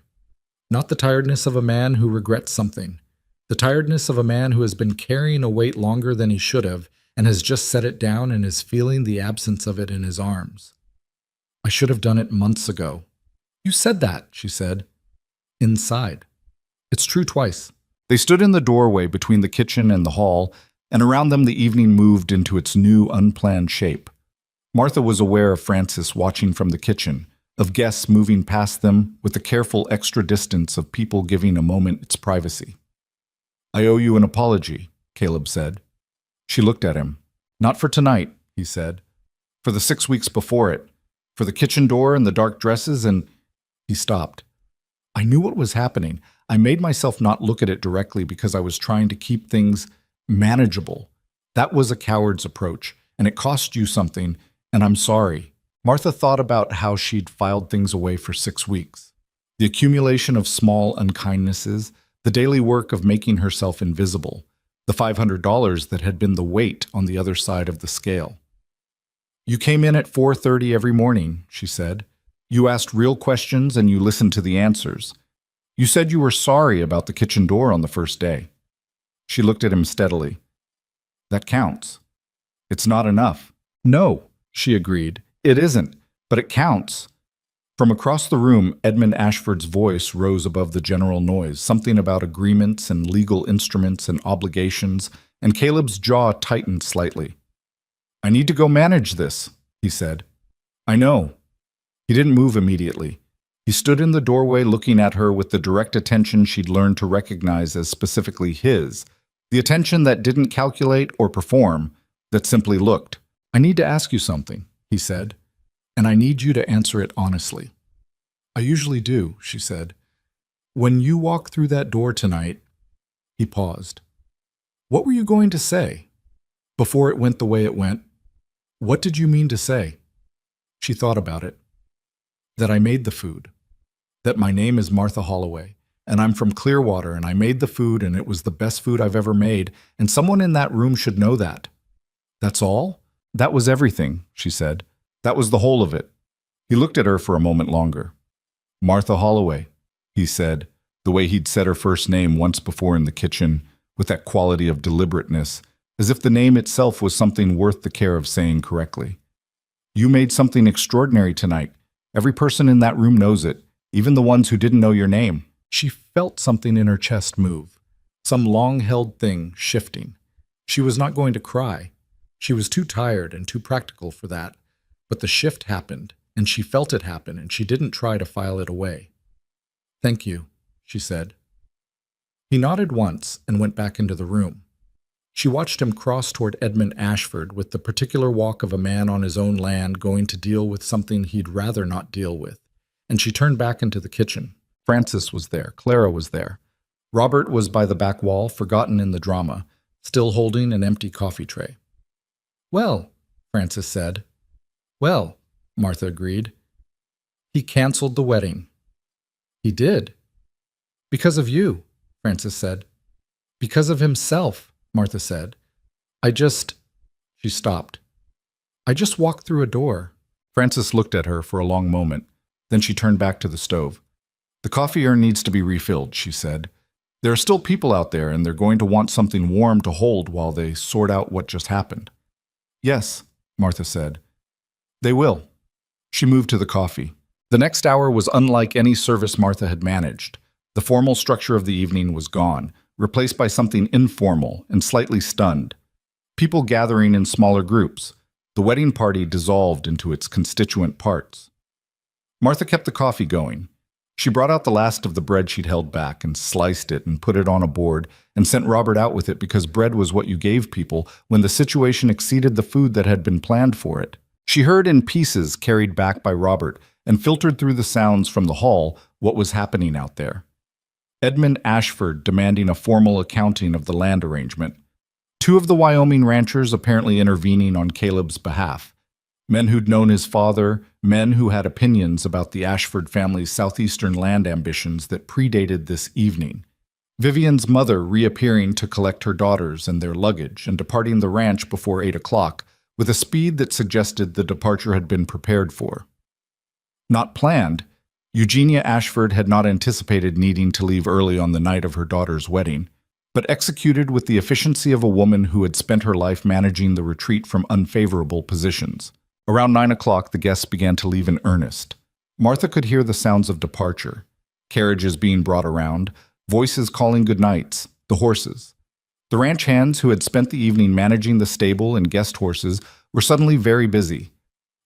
Speaker 1: Not the tiredness of a man who regrets something. The tiredness of a man who has been carrying a weight longer than he should have and has just set it down and is feeling the absence of it in his arms. "I should have done it months ago." "You said that," she said. "Inside. It's true twice." They stood in the doorway between the kitchen and the hall, and around them the evening moved into its new, unplanned shape. Martha was aware of Francis watching from the kitchen, of guests moving past them with the careful extra distance of people giving a moment its privacy. "I owe you an apology," Caleb said. She looked at him. "Not for tonight," he said. "For the 6 weeks before it. For the kitchen door and the dark dresses and—" He stopped. "I knew what was happening. I made myself not look at it directly because I was trying to keep things manageable. That was a coward's approach, and it cost you something, and I'm sorry." Martha thought about how she'd filed things away for 6 weeks. The accumulation of small unkindnesses, the daily work of making herself invisible, the $500 that had been the weight on the other side of the scale. "You came in at 4:30 every morning," she said. "You asked real questions and you listened to the answers. You said you were sorry about the kitchen door on the first day." She looked at him steadily. "That counts. It's not enough." "No," she agreed. "It isn't, but it counts." From across the room, Edmund Ashford's voice rose above the general noise, something about agreements and legal instruments and obligations, and Caleb's jaw tightened slightly. "I need to go manage this," he said. "I know." He didn't move immediately. He stood in the doorway looking at her with the direct attention she'd learned to recognize as specifically his, the attention that didn't calculate or perform, that simply looked. "I need to ask you something," he said, "and I need you to answer it honestly." "I usually do," she said. "When you walk through that door tonight—" He paused. "What were you going to say? Before it went the way it went? What did you mean to say?" She thought about it. "That I made the food. That my name is Martha Holloway, and I'm from Clearwater, and I made the food, and it was the best food I've ever made, and someone in that room should know that." "That's all?" "That was everything," she said. "That was the whole of it." He looked at her for a moment longer. "Martha Holloway," he said, the way he'd said her first name once before in the kitchen, with that quality of deliberateness, as if the name itself was something worth the care of saying correctly. "You made something extraordinary tonight. Every person in that room knows it, even the ones who didn't know your name." She felt something in her chest move, some long-held thing shifting. She was not going to cry. She was too tired and too practical for that, but the shift happened, and she felt it happen, and she didn't try to file it away. "Thank you," she said. He nodded once and went back into the room. She watched him cross toward Edmund Ashford with the particular walk of a man on his own land going to deal with something he'd rather not deal with, and she turned back into the kitchen. Frances was there. Clara was there. Robert was by the back wall, forgotten in the drama, still holding an empty coffee tray. "Well," Frances said. "Well," Martha agreed. "He canceled the wedding." "He did?" "Because of you," Frances said. "Because of himself," Martha said. She stopped. "I just walked through a door." Frances looked at her for a long moment. Then she turned back to the stove. "The coffee urn needs to be refilled," she said. "There are still people out there, and they're going to want something warm to hold while they sort out what just happened." "Yes," Martha said. "They will." She moved to the coffee. The next hour was unlike any service Martha had managed. The formal structure of the evening was gone, replaced by something informal and slightly stunned. People gathering in smaller groups. The wedding party dissolved into its constituent parts. Martha kept the coffee going. She brought out the last of the bread she'd held back and sliced it and put it on a board and sent Robert out with it because bread was what you gave people when the situation exceeded the food that had been planned for it. She heard in pieces carried back by Robert and filtered through the sounds from the hall what was happening out there. Edmund Ashford demanding a formal accounting of the land arrangement. 2 of the Wyoming ranchers apparently intervening on Caleb's behalf. Men who'd known his father, men who had opinions about the Ashford family's southeastern land ambitions that predated this evening. Vivian's mother reappearing to collect her daughters and their luggage and departing the ranch before 8 o'clock with a speed that suggested the departure had been prepared for. Not planned, Eugenia Ashford had not anticipated needing to leave early on the night of her daughter's wedding, but executed with the efficiency of a woman who had spent her life managing the retreat from unfavorable positions. Around 9 o'clock, the guests began to leave in earnest. Martha could hear the sounds of departure, carriages being brought around, voices calling good nights, the horses. The ranch hands who had spent the evening managing the stable and guest horses were suddenly very busy.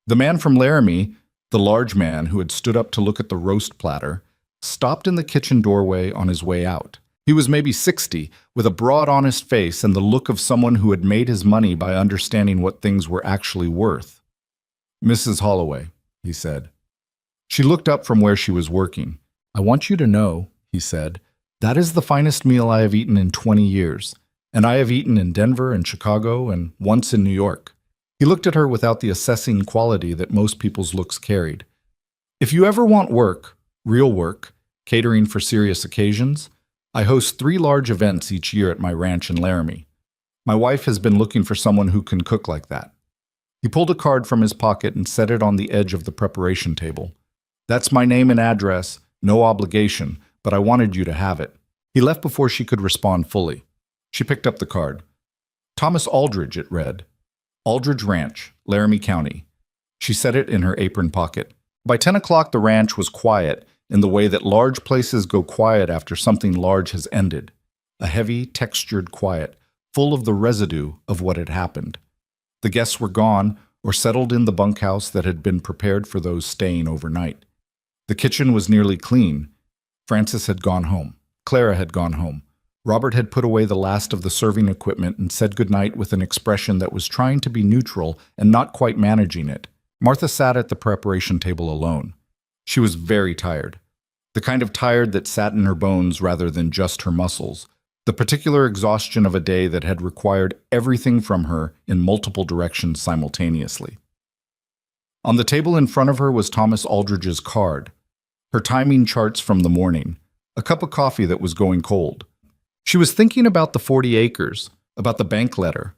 Speaker 1: The man from Laramie, the large man who had stood up to look at the roast platter, stopped in the kitchen doorway on his way out. He was maybe 60, with a broad, honest face and the look of someone who had made his money by understanding what things were actually worth. "Mrs. Holloway," he said. She looked up from where she was working. "I want you to know," he said, "that is the finest meal I have eaten in 20 years, and I have eaten in Denver and Chicago and once in New York." He looked at her without the assessing quality that most people's looks carried. "If you ever want work, real work, catering for serious occasions, I host 3 large events each year at my ranch in Laramie. My wife has been looking for someone who can cook like that." He pulled a card from his pocket and set it on the edge of the preparation table. "That's my name and address, no obligation, but I wanted you to have it." He left before she could respond fully. She picked up the card. "Thomas Aldridge," it read. "Aldridge Ranch, Laramie County." She set it in her apron pocket. By 10 o'clock, the ranch was quiet in the way that large places go quiet after something large has ended. A heavy, textured quiet, full of the residue of what had happened. The guests were gone or settled in the bunkhouse that had been prepared for those staying overnight. The kitchen was nearly clean. Frances had gone home. Clara had gone home. Robert had put away the last of the serving equipment and said goodnight with an expression that was trying to be neutral and not quite managing it. Martha sat at the preparation table alone. She was very tired. The kind of tired that sat in her bones rather than just her muscles. The particular exhaustion of a day that had required everything from her in multiple directions simultaneously. On the table in front of her was Thomas Aldridge's card, her timing charts from the morning, a cup of coffee that was going cold. She was thinking about the 40 acres, about the bank letter,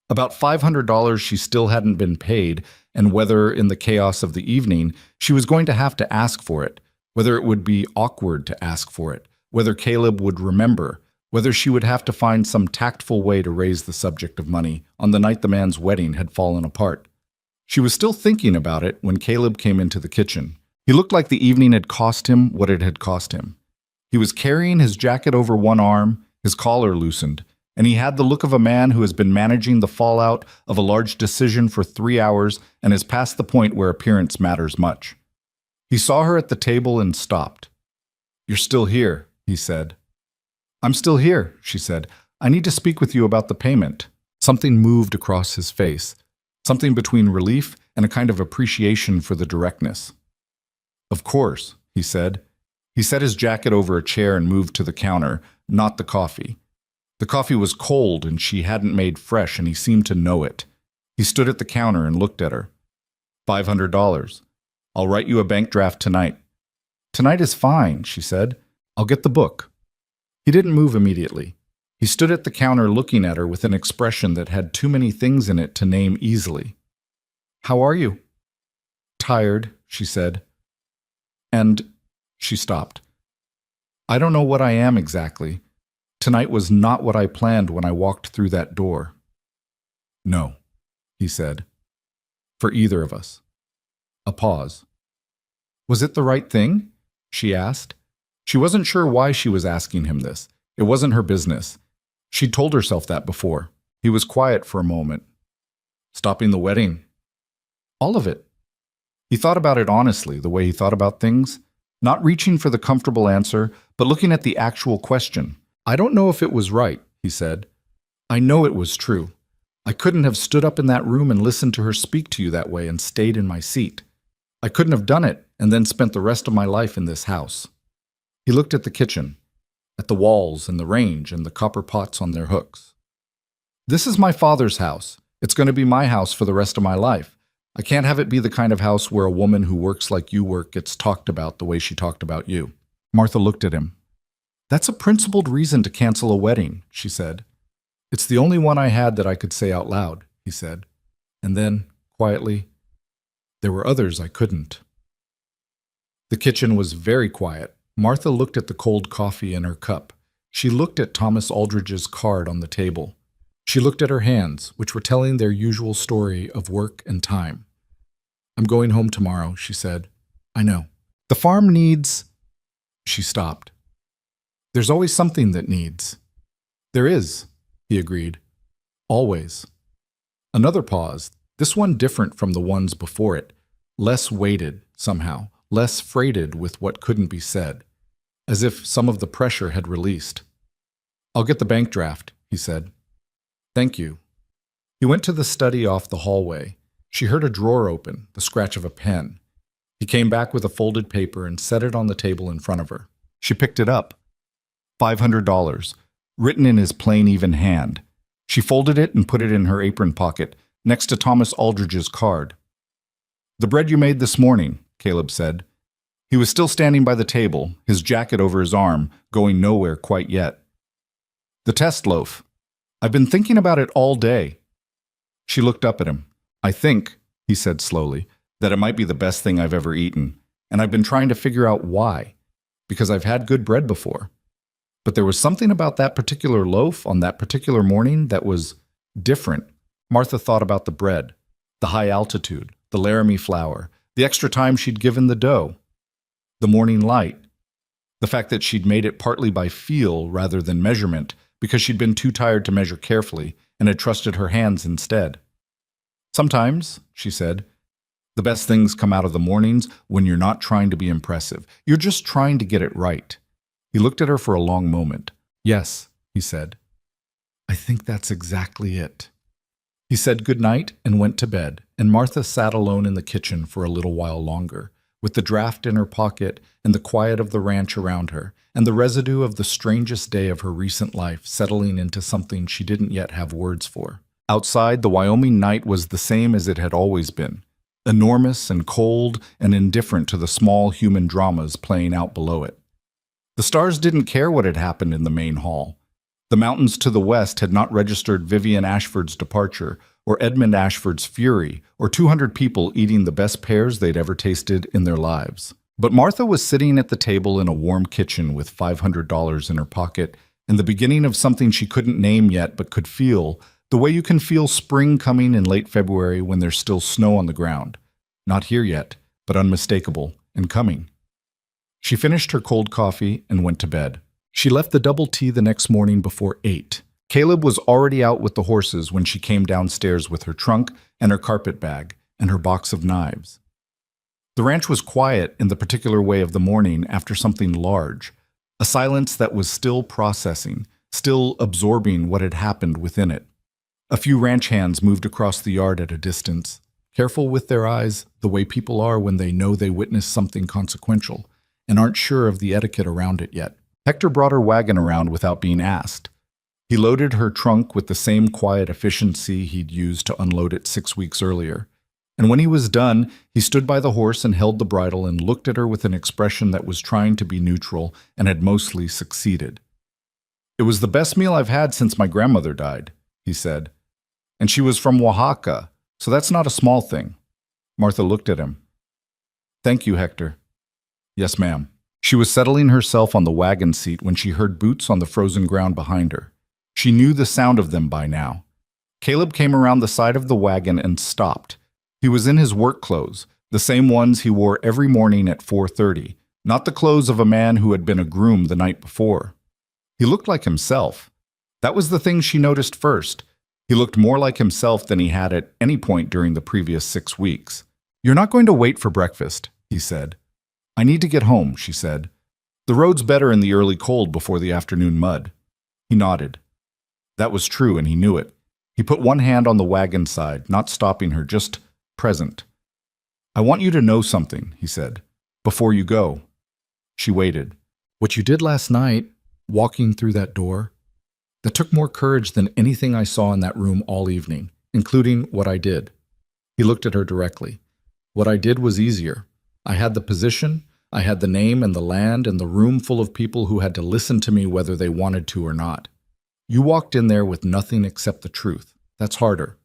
Speaker 1: about $500 she still hadn't been paid, and whether, in the chaos of the evening, she was going to have to ask for it, whether it would be awkward to ask for it, whether Caleb would remember, whether she would have to find some tactful way to raise the subject of money on the night the man's wedding had fallen apart. She was still thinking about it when Caleb came into the kitchen. He looked like the evening had cost him what it had cost him. He was carrying his jacket over one arm, his collar loosened, and he had the look of a man who has been managing the fallout of a large decision for 3 hours and is past the point where appearance matters much. He saw her at the table and stopped. "You're still here," he said. "I'm still here," she said. "I need to speak with you about the payment." Something moved across his face, something between relief and a kind of appreciation for the directness. "Of course," he said. He set his jacket over a chair and moved to the counter, not the coffee. The coffee was cold and she hadn't made fresh, and he seemed to know it. He stood at the counter and looked at her. $500. I'll write you a bank draft tonight." "Tonight is fine," she said. "I'll get the book." He didn't move immediately. He stood at the counter looking at her with an expression that had too many things in it to name easily. "How are you?" "Tired," she said. "And—" she stopped. "I don't know what I am exactly. Tonight was not what I planned when I walked through that door." "No," he said. "For either of us." A pause. "Was it the right thing?" she asked. She wasn't sure why she was asking him this. It wasn't her business. She'd told herself that before. He was quiet for a moment. "Stopping the wedding." "All of it." He thought about it honestly, the way he thought about things, not reaching for the comfortable answer, but looking at the actual question. "I don't know if it was right," he said. "I know it was true. I couldn't have stood up in that room and listened to her speak to you that way and stayed in my seat. I couldn't have done it and then spent the rest of my life in this house." He looked at the kitchen, at the walls and the range and the copper pots on their hooks. "This is my father's house. It's going to be my house for the rest of my life. I can't have it be the kind of house where a woman who works like you work gets talked about the way she talked about you." Martha looked at him. "That's a principled reason to cancel a wedding," she said. "It's the only one I had that I could say out loud," he said. And then, quietly, "There were others I couldn't." The kitchen was very quiet. Martha looked at the cold coffee in her cup. She looked at Thomas Aldridge's card on the table. She looked at her hands, which were telling their usual story of work and time. "I'm going home tomorrow," she said. "I know. The farm needs—" She stopped. "There's always something that needs." "There is," he agreed. "Always." Another pause, this one different from the ones before it, less weighted, somehow, less freighted with what couldn't be said, as if some of the pressure had released. "I'll get the bank draft," he said. "Thank you." He went to the study off the hallway. She heard a drawer open, the scratch of a pen. He came back with a folded paper and set it on the table in front of her. She picked it up. $500, written in his plain, even hand. She folded it and put it in her apron pocket, next to Thomas Aldridge's card. "The bread you made this morning," Caleb said. He was still standing by the table, his jacket over his arm, going nowhere quite yet. "The test loaf. I've been thinking about it all day." She looked up at him. "I think," he said slowly, "that it might be the best thing I've ever eaten, and I've been trying to figure out why, because I've had good bread before. But there was something about that particular loaf on that particular morning that was different." Martha thought about the bread, the high altitude, the Laramie flour, the extra time she'd given the dough, the morning light, the fact that she'd made it partly by feel rather than measurement because she'd been too tired to measure carefully and had trusted her hands instead. "Sometimes," she said, "the best things come out of the mornings when you're not trying to be impressive. You're just trying to get it right." He looked at her for a long moment. "Yes," he said. "I think that's exactly it." He said good night and went to bed, and Martha sat alone in the kitchen for a little while longer, with the draft in her pocket and the quiet of the ranch around her, and the residue of the strangest day of her recent life settling into something she didn't yet have words for. Outside, the Wyoming night was the same as it had always been, enormous and cold and indifferent to the small human dramas playing out below it. The stars didn't care what had happened in the main hall. The mountains to the west had not registered Vivian Ashford's departure, or Edmund Ashford's fury, or 200 people eating the best pears they'd ever tasted in their lives. But Martha was sitting at the table in a warm kitchen with $500 in her pocket, and the beginning of something she couldn't name yet but could feel, the way you can feel spring coming in late February when there's still snow on the ground. Not here yet, but unmistakable, and coming. She finished her cold coffee and went to bed. She left the double tea the next morning before 8. Caleb was already out with the horses when she came downstairs with her trunk and her carpet bag and her box of knives. The ranch was quiet in the particular way of the morning after something large, a silence that was still processing, still absorbing what had happened within it. A few ranch hands moved across the yard at a distance, careful with their eyes, the way people are when they know they witnessed something consequential and aren't sure of the etiquette around it yet. Hector brought her wagon around without being asked. He loaded her trunk with the same quiet efficiency he'd used to unload it 6 weeks earlier. And when he was done, he stood by the horse and held the bridle and looked at her with an expression that was trying to be neutral and had mostly succeeded. "It was the best meal I've had since my grandmother died," he said. "And she was from Oaxaca, so that's not a small thing." Martha looked at him. "Thank you, Hector." "Yes, ma'am." She was settling herself on the wagon seat when she heard boots on the frozen ground behind her. She knew the sound of them by now. Caleb came around the side of the wagon and stopped. He was in his work clothes, the same ones he wore every morning at 4:30, not the clothes of a man who had been a groom the night before. He looked like himself. That was the thing she noticed first. He looked more like himself than he had at any point during the previous 6 weeks. "You're not going to wait for breakfast," he said. "I need to get home," she said. "The road's better in the early cold before the afternoon mud." He nodded. That was true, and he knew it. He put one hand on the wagon side, not stopping her, just present. "I want you to know something," he said, "before you go." She waited. "What you did last night, walking through that door, that took more courage than anything I saw in that room all evening, including what I did." He looked at her directly. "What I did was easier. I had the position, I had the name and the land and the room full of people who had to listen to me whether they wanted to or not. You walked in there with nothing except the truth. That's harder."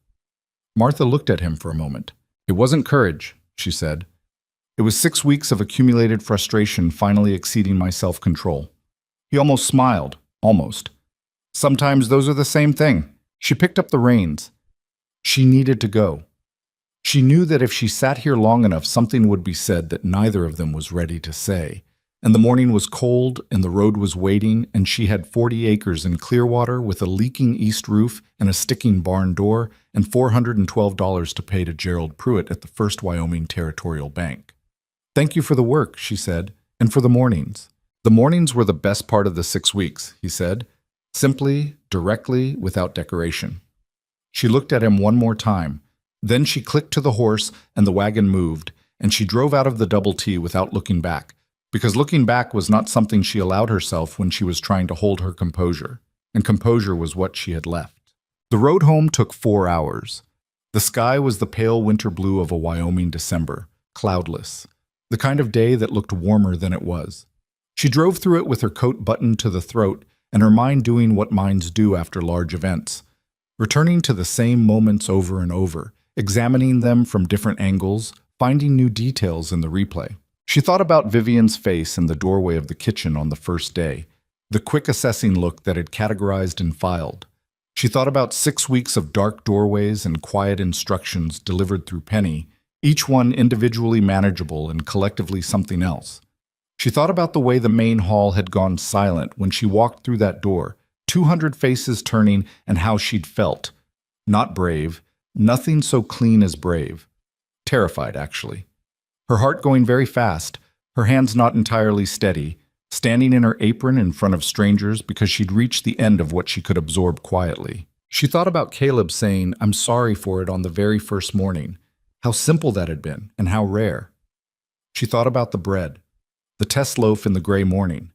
Speaker 1: Martha looked at him for a moment. "It wasn't courage," she said. "It was 6 weeks of accumulated frustration finally exceeding my self-control." He almost smiled. Almost. "Sometimes those are the same thing." She picked up the reins. She needed to go. She knew that if she sat here long enough, something would be said that neither of them was ready to say. And the morning was cold, and the road was waiting, and she had 40 acres in Clearwater with a leaking east roof and a sticking barn door, and $412 to pay to Gerald Pruitt at the First Wyoming Territorial Bank. "Thank you for the work," she said, "and for the mornings." "The mornings were the best part of the 6 weeks," he said, simply, directly, without decoration. She looked at him one more time. Then she clicked to the horse, and the wagon moved, and she drove out of the Double T without looking back, because looking back was not something she allowed herself when she was trying to hold her composure, and composure was what she had left. The road home took 4 hours. The sky was the pale winter blue of a Wyoming December, cloudless, the kind of day that looked warmer than it was. She drove through it with her coat buttoned to the throat and her mind doing what minds do after large events, returning to the same moments over and over, examining them from different angles, finding new details in the replay. She thought about Vivian's face in the doorway of the kitchen on the first day, the quick assessing look that had categorized and filed. She thought about 6 weeks of dark doorways and quiet instructions delivered through Penny, each one individually manageable and collectively something else. She thought about the way the main hall had gone silent when she walked through that door, 200 faces turning, and how she'd felt. Not brave, nothing so clean as brave. Terrified, actually. Her heart going very fast, her hands not entirely steady, standing in her apron in front of strangers because she'd reached the end of what she could absorb quietly. She thought about Caleb saying, "I'm sorry for it" on the very first morning, how simple that had been, and how rare. She thought about the bread, the test loaf in the gray morning.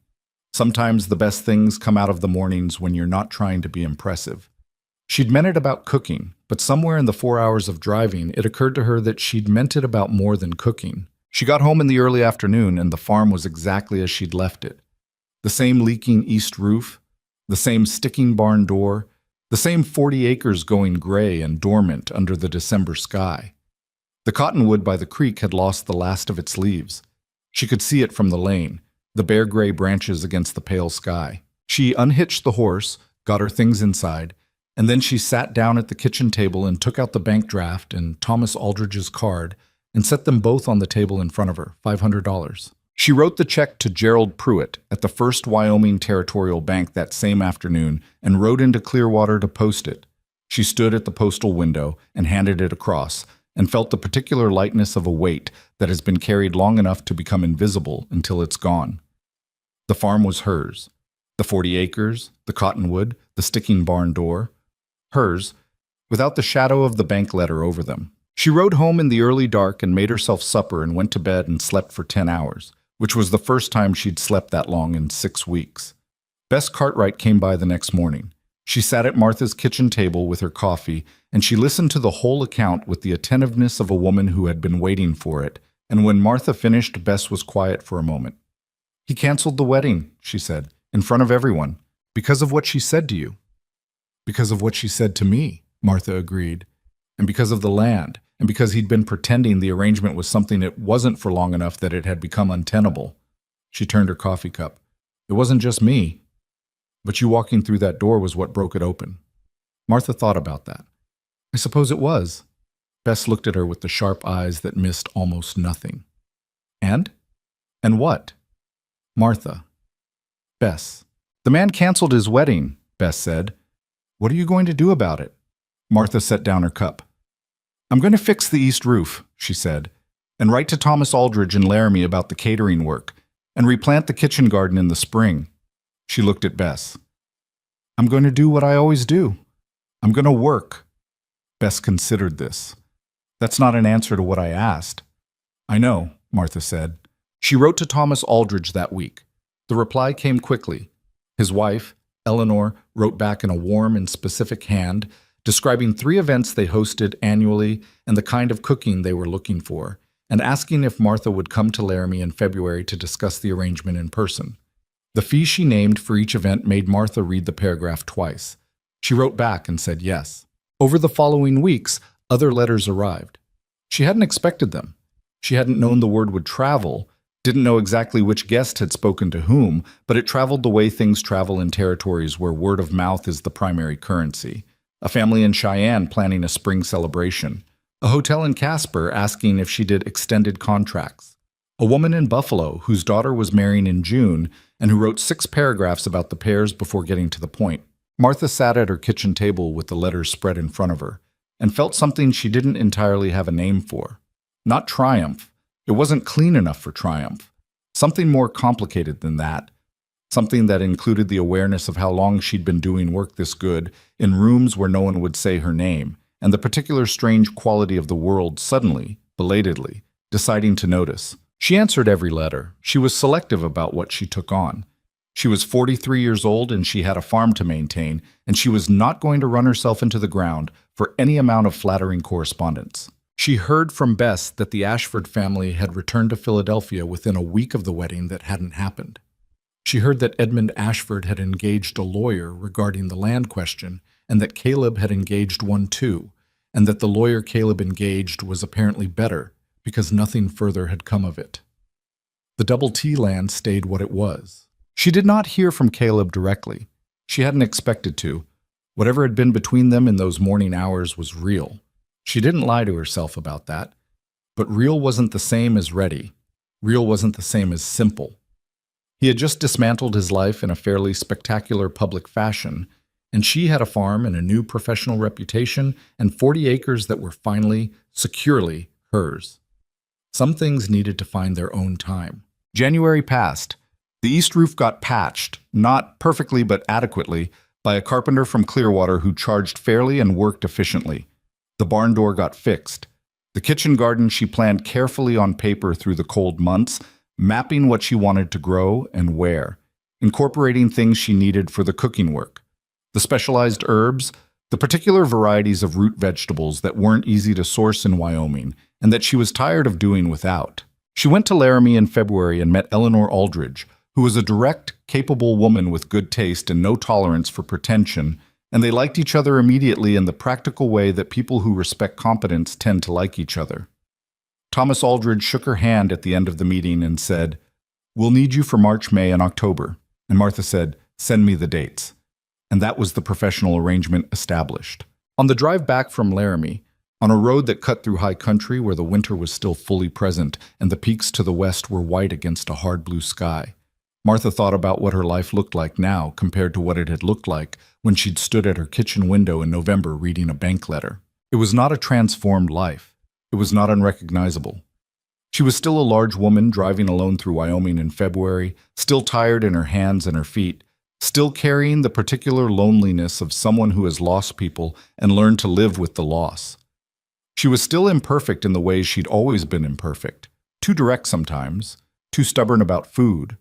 Speaker 1: Sometimes the best things come out of the mornings when you're not trying to be impressive. She'd meant it about cooking, but somewhere in the 4 hours of driving, it occurred to her that she'd meant it about more than cooking. She got home in the early afternoon, and the farm was exactly as she'd left it. The same leaking east roof, the same sticking barn door, the same 40 acres going gray and dormant under the December sky. The cottonwood by the creek had lost the last of its leaves. She could see it from the lane, the bare gray branches against the pale sky. She unhitched the horse, got her things inside, and then she sat down at the kitchen table and took out the bank draft and Thomas Aldridge's card and set them both on the table in front of her, $500. She wrote the check to Gerald Pruitt at the First Wyoming Territorial Bank that same afternoon and rode into Clearwater to post it. She stood at the postal window and handed it across, and felt the particular lightness of a weight that has been carried long enough to become invisible until it's gone. The farm was hers. The 40 acres, the cottonwood, the sticking barn door. Hers, without the shadow of the bank letter over them. She rode home in the early dark and made herself supper and went to bed and slept for 10 hours, which was the first time she'd slept that long in 6 weeks. Bess Cartwright came by the next morning. She sat at Martha's kitchen table with her coffee, and she listened to the whole account with the attentiveness of a woman who had been waiting for it, and when Martha finished, Bess was quiet for a moment. "He canceled the wedding," she said, "in front of everyone, because of what she said to you." "Because of what she said to me," Martha agreed, "and because of the land, and because he'd been pretending the arrangement was something it wasn't for long enough that it had become untenable." She turned her coffee cup. "It wasn't just me. But you walking through that door was what broke it open." Martha thought about that. "I suppose it was." Bess looked at her with the sharp eyes that missed almost nothing. "And? And what?" "Martha." "Bess." "The man canceled his wedding," Bess said. "What are you going to do about it?" Martha set down her cup. "I'm going to fix the east roof," she said, "and write to Thomas Aldridge and Laramie about the catering work, and replant the kitchen garden in the spring." She looked at Bess. "I'm going to do what I always do. I'm going to work." Bess considered this. "That's not an answer to what I asked." "I know," Martha said. She wrote to Thomas Aldridge that week. The reply came quickly. His wife, Eleanor, wrote back in a warm and specific hand, describing 3 events they hosted annually and the kind of cooking they were looking for, and asking if Martha would come to Laramie in February to discuss the arrangement in person. The fee she named for each event made Martha read the paragraph twice. She wrote back and said yes. Over the following weeks, other letters arrived. She hadn't expected them. She hadn't known the word would travel, didn't know exactly which guest had spoken to whom, but it traveled the way things travel in territories where word of mouth is the primary currency. A family in Cheyenne planning a spring celebration. A hotel in Casper asking if she did extended contracts. A woman in Buffalo whose daughter was marrying in June and who wrote 6 paragraphs about the pairs before getting to the point. Martha sat at her kitchen table with the letters spread in front of her and felt something she didn't entirely have a name for. Not triumph. It wasn't clean enough for triumph. Something more complicated than that. Something that included the awareness of how long she'd been doing work this good in rooms where no one would say her name, and the particular strange quality of the world suddenly, belatedly, deciding to notice. She answered every letter. She was selective about what she took on. She was 43 years old and she had a farm to maintain, and she was not going to run herself into the ground for any amount of flattering correspondence. She heard from Bess that the Ashford family had returned to Philadelphia within a week of the wedding that hadn't happened. She heard that Edmund Ashford had engaged a lawyer regarding the land question, and that Caleb had engaged one too, and that the lawyer Caleb engaged was apparently better, because nothing further had come of it. The Double T land stayed what it was. She did not hear from Caleb directly. She hadn't expected to. Whatever had been between them in those morning hours was real. She didn't lie to herself about that. But real wasn't the same as ready. Real wasn't the same as simple. He had just dismantled his life in a fairly spectacular public fashion, and she had a farm and a new professional reputation and 40 acres that were finally, securely hers. Some things needed to find their own time. January passed. The east roof got patched, not perfectly but adequately, by a carpenter from Clearwater who charged fairly and worked efficiently. The barn door got fixed. The kitchen garden she planned carefully on paper through the cold months, mapping what she wanted to grow and where, incorporating things she needed for the cooking work. The specialized herbs, the particular varieties of root vegetables that weren't easy to source in Wyoming and that she was tired of doing without. She went to Laramie in February and met Eleanor Aldridge, who was a direct, capable woman with good taste and no tolerance for pretension, and they liked each other immediately in the practical way that people who respect competence tend to like each other. Thomas Aldridge shook her hand at the end of the meeting and said, "We'll need you for March, May, and October." And Martha said, "Send me the dates." And that was the professional arrangement established. On the drive back from Laramie, on a road that cut through high country where the winter was still fully present and the peaks to the west were white against a hard blue sky. Martha thought about what her life looked like now compared to what it had looked like when she'd stood at her kitchen window in November reading a bank letter. It was not a transformed life. It was not unrecognizable. She was still a large woman driving alone through Wyoming in February, still tired in her hands and her feet, still carrying the particular loneliness of someone who has lost people and learned to live with the loss. She was still imperfect in the ways she'd always been imperfect, too direct sometimes, too stubborn about food,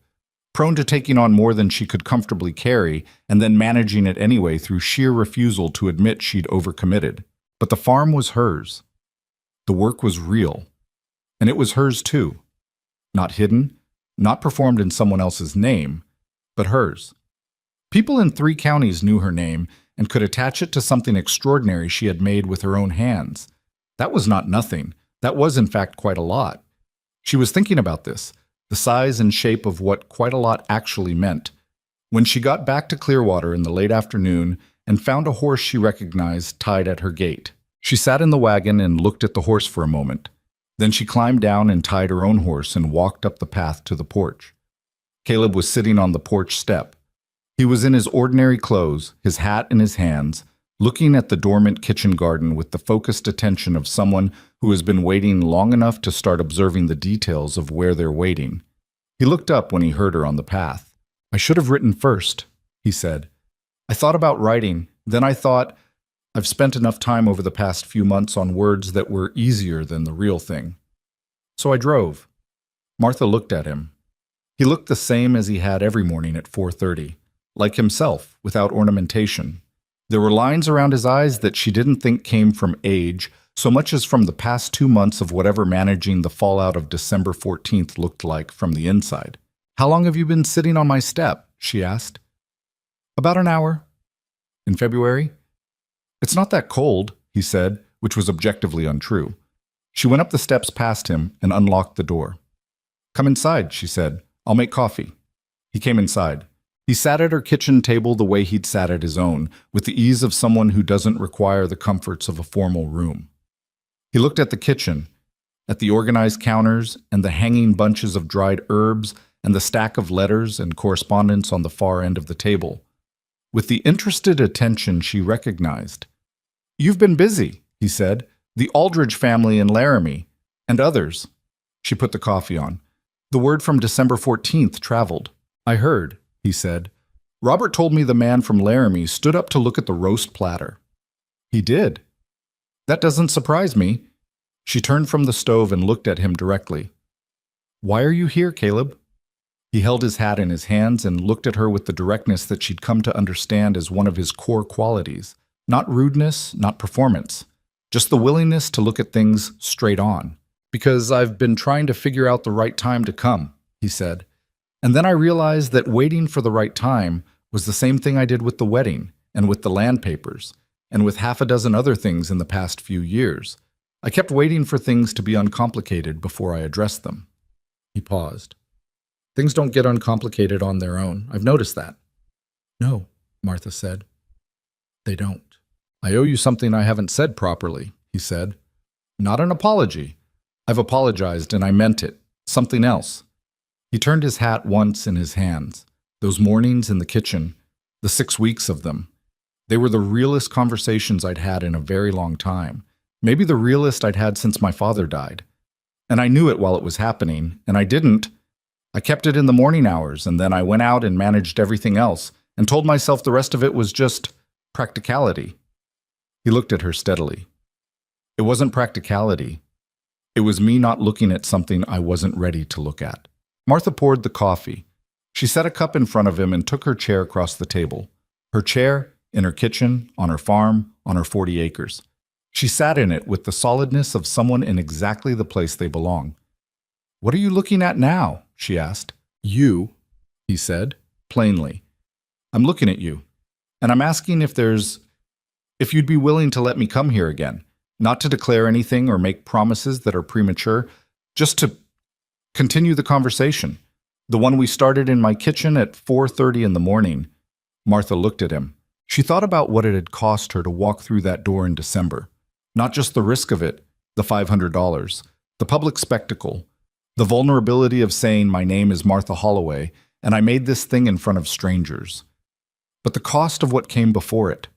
Speaker 1: prone to taking on more than she could comfortably carry and then managing it anyway through sheer refusal to admit she'd overcommitted. But the farm was hers. The work was real. And it was hers too. Not hidden, not performed in someone else's name, but hers. People in 3 counties knew her name and could attach it to something extraordinary she had made with her own hands. That was not nothing. That was, in fact, quite a lot. She was thinking about this, the size and shape of what quite a lot actually meant, when she got back to Clearwater in the late afternoon and found a horse she recognized tied at her gate. She sat in the wagon and looked at the horse for a moment. Then she climbed down and tied her own horse and walked up the path to the porch. Caleb was sitting on the porch step. He was in his ordinary clothes, his hat in his hands, looking at the dormant kitchen garden with the focused attention of someone who has been waiting long enough to start observing the details of where they're waiting. He looked up when he heard her on the path. "I should have written first," he said. "I thought about writing. Then I thought, I've spent enough time over the past few months on words that were easier than the real thing. So I drove." Martha looked at him. He looked the same as he had every morning at 4:30, like himself, without ornamentation. There were lines around his eyes that she didn't think came from age, so much as from the past 2 months of whatever managing the fallout of December 14th looked like from the inside. "How long have you been sitting on my step?" she asked. "About an hour." "In February?" "It's not that cold," he said, which was objectively untrue. She went up the steps past him and unlocked the door. "Come inside," she said. "I'll make coffee." He came inside. He sat at her kitchen table the way he'd sat at his own, with the ease of someone who doesn't require the comforts of a formal room. He looked at the kitchen, at the organized counters and the hanging bunches of dried herbs and the stack of letters and correspondence on the far end of the table, with the interested attention she recognized. "You've been busy," he said. "The Aldridge family in Laramie, and others." She put the coffee on. "The word from December 14th traveled." "I heard," he said. "Robert told me the man from Laramie stood up to look at the roast platter." "He did." "That doesn't surprise me." She turned from the stove and looked at him directly. "Why are you here, Caleb?" He held his hat in his hands and looked at her with the directness that she'd come to understand as one of his core qualities. Not rudeness, not performance. Just the willingness to look at things straight on. "Because I've been trying to figure out the right time to come," he said. "And then I realized that waiting for the right time was the same thing I did with the wedding, and with the land papers, and with half a dozen other things in the past few years. I kept waiting for things to be uncomplicated before I addressed them." He paused. "Things don't get uncomplicated on their own. I've noticed that." "No," Martha said. "They don't." "I owe you something I haven't said properly," he said. "Not an apology. I've apologized and I meant it. Something else." He turned his hat once in his hands. Those mornings in the kitchen, the 6 weeks of them. They were the realest conversations I'd had in a very long time. Maybe the realest I'd had since my father died. And I knew it while it was happening, and I didn't. I kept it in the morning hours, and then I went out and managed everything else, and told myself the rest of it was just practicality. He looked at her steadily. It wasn't practicality. It was me not looking at something I wasn't ready to look at. Martha poured the coffee. She set a cup in front of him and took her chair across the table. Her chair, in her kitchen, on her farm, on her 40 acres. She sat in it with the solidness of someone in exactly the place they belong. "What are you looking at now?" she asked. "You," he said, plainly. "I'm looking at you, and I'm asking if you'd be willing to let me come here again, not to declare anything or make promises that are premature, just to continue the conversation, the one we started in my kitchen at 4:30 in the morning." Martha looked at him. She thought about what it had cost her to walk through that door in December. Not just the risk of it, the $500, the public spectacle, the vulnerability of saying my name is Martha Holloway and I made this thing in front of strangers. But the cost of what came before it.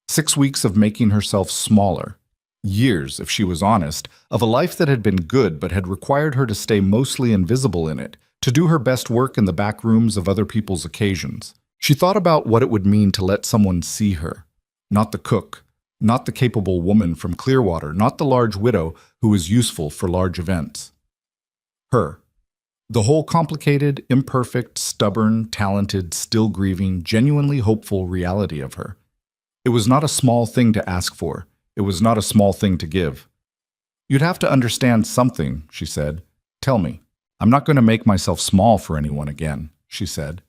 Speaker 1: 6 weeks of making herself smaller. Years, if she was honest, of a life that had been good but had required her to stay mostly invisible in it, to do her best work in the back rooms of other people's occasions. She thought about what it would mean to let someone see her. Not the cook, not the capable woman from Clearwater, not the large widow who was useful for large events. Her. The whole complicated, imperfect, stubborn, talented, still grieving, genuinely hopeful reality of her. It was not a small thing to ask for. It was not a small thing to give. You'd have to understand something, she said. Tell me. I'm not going to make myself small for anyone again, she said.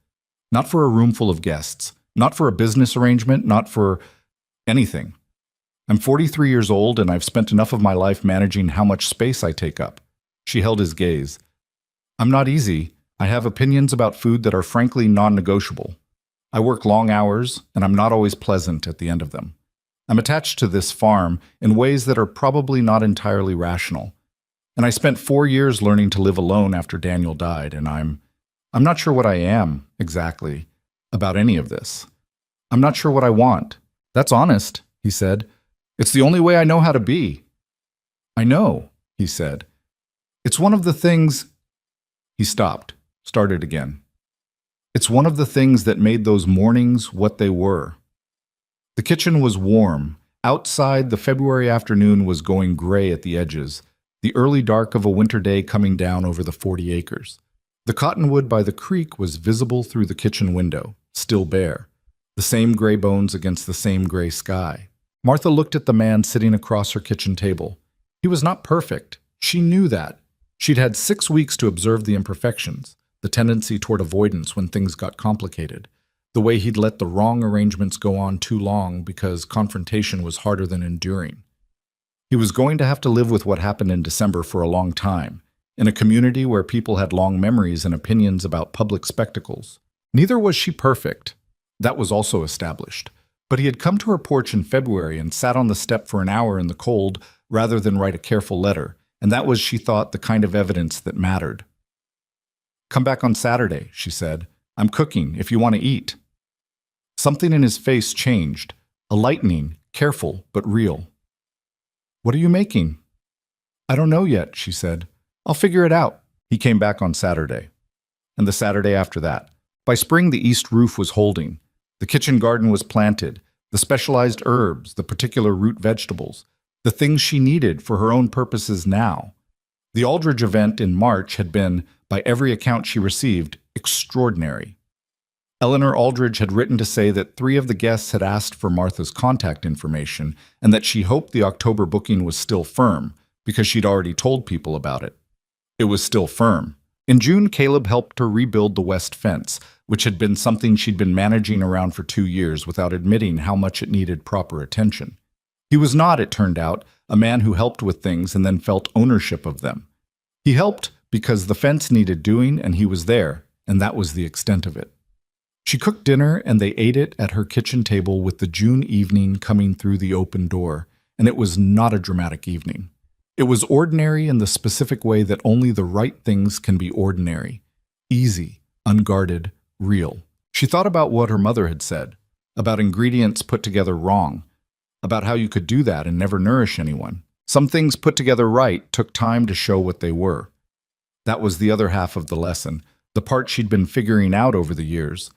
Speaker 1: Not for a room full of guests. Not for a business arrangement. Not for anything. I'm 43 years old and I've spent enough of my life managing how much space I take up. She held his gaze. I'm not easy. I have opinions about food that are frankly non-negotiable. I work long hours and I'm not always pleasant at the end of them. I'm attached to this farm in ways that are probably not entirely rational. And I spent 4 years learning to live alone after Daniel died, and I'm not sure what I am, exactly, about any of this. I'm not sure what I want. That's honest, he said. It's the only way I know how to be. I know, he said. It's one of the things... He stopped, started again. It's one of the things that made those mornings what they were. The kitchen was warm. Outside, the February afternoon was going gray at the edges, the early dark of a winter day coming down over the 40 acres. The cottonwood by the creek was visible through the kitchen window, still bare, the same gray bones against the same gray sky. Martha looked at the man sitting across her kitchen table. He was not perfect. She knew that. She'd had 6 weeks to observe the imperfections, the tendency toward avoidance when things got complicated, the way he'd let the wrong arrangements go on too long because confrontation was harder than enduring. He was going to have to live with what happened in December for a long time, in a community where people had long memories and opinions about public spectacles. Neither was she perfect. That was also established. But he had come to her porch in February and sat on the step for an hour in the cold rather than write a careful letter, and that was, she thought, the kind of evidence that mattered. Come back on Saturday, she said. I'm cooking, if you want to eat. Something in his face changed, a lightening, careful but real. What are you making? I don't know yet, she said. I'll figure it out. He came back on Saturday. And the Saturday after that. By spring, the east roof was holding. The kitchen garden was planted. The specialized herbs, the particular root vegetables, the things she needed for her own purposes now. The Aldridge event in March had been, by every account she received, extraordinary. Eleanor Aldridge had written to say that 3 of the guests had asked for Martha's contact information and that she hoped the October booking was still firm because she'd already told people about it. It was still firm. In June, Caleb helped her rebuild the west fence, which had been something she'd been managing around for 2 years without admitting how much it needed proper attention. He was not, it turned out, a man who helped with things and then felt ownership of them. He helped because the fence needed doing and he was there, and that was the extent of it. She cooked dinner and they ate it at her kitchen table with the June evening coming through the open door, and it was not a dramatic evening. It was ordinary in the specific way that only the right things can be ordinary, easy, unguarded, real. She thought about what her mother had said, about ingredients put together wrong, about how you could do that and never nourish anyone. Some things put together right took time to show what they were. That was the other half of the lesson, the part she'd been figuring out over the years.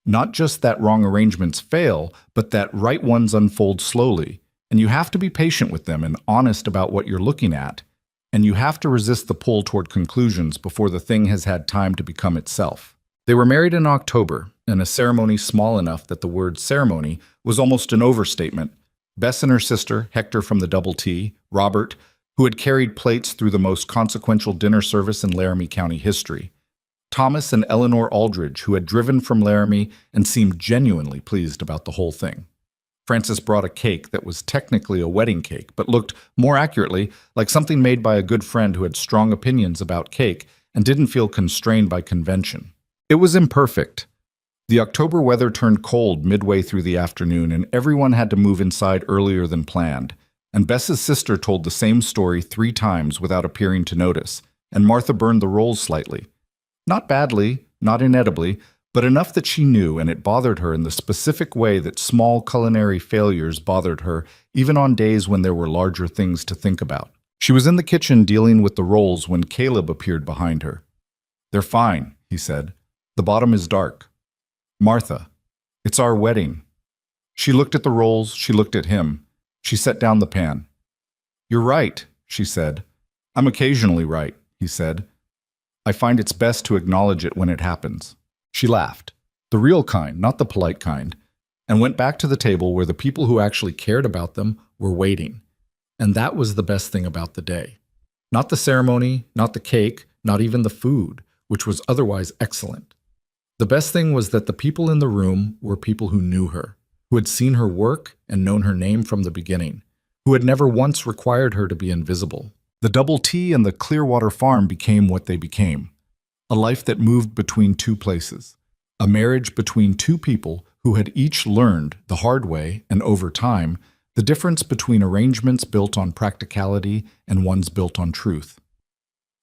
Speaker 1: Not just that wrong arrangements fail, but that right ones unfold slowly, and you have to be patient with them and honest about what you're looking at, and you have to resist the pull toward conclusions before the thing has had time to become itself. They were married in October, in a ceremony small enough that the word ceremony was almost an overstatement. Bess and her sister, Hector from the Double T, Robert, who had carried plates through the most consequential dinner service in Laramie County history, Thomas and Eleanor Aldridge, who had driven from Laramie and seemed genuinely pleased about the whole thing. Frances brought a cake that was technically a wedding cake, but looked, more accurately, like something made by a good friend who had strong opinions about cake and didn't feel constrained by convention. It was imperfect. The October weather turned cold midway through the afternoon, and everyone had to move inside earlier than planned, and Bess's sister told the same story 3 times without appearing to notice, and Martha burned the rolls slightly. Not badly, not inedibly, but enough that she knew, and it bothered her in the specific way that small culinary failures bothered her, even on days when there were larger things to think about. She was in the kitchen dealing with the rolls when Caleb appeared behind her. "They're fine," he said. "The bottom is dark." "Martha, it's our wedding." She looked at the rolls, she looked at him. She set down the pan. "You're right," she said. "I'm occasionally right," he said. "I find it's best to acknowledge it when it happens." She laughed, the real kind, not the polite kind, and went back to the table where the people who actually cared about them were waiting. And that was the best thing about the day. Not the ceremony, not the cake, not even the food, which was otherwise excellent. The best thing was that the people in the room were people who knew her, who had seen her work and known her name from the beginning, who had never once required her to be invisible. The double T and the Clearwater Farm became what they became. A life that moved between 2 places. A marriage between 2 people who had each learned, the hard way and over time, the difference between arrangements built on practicality and ones built on truth.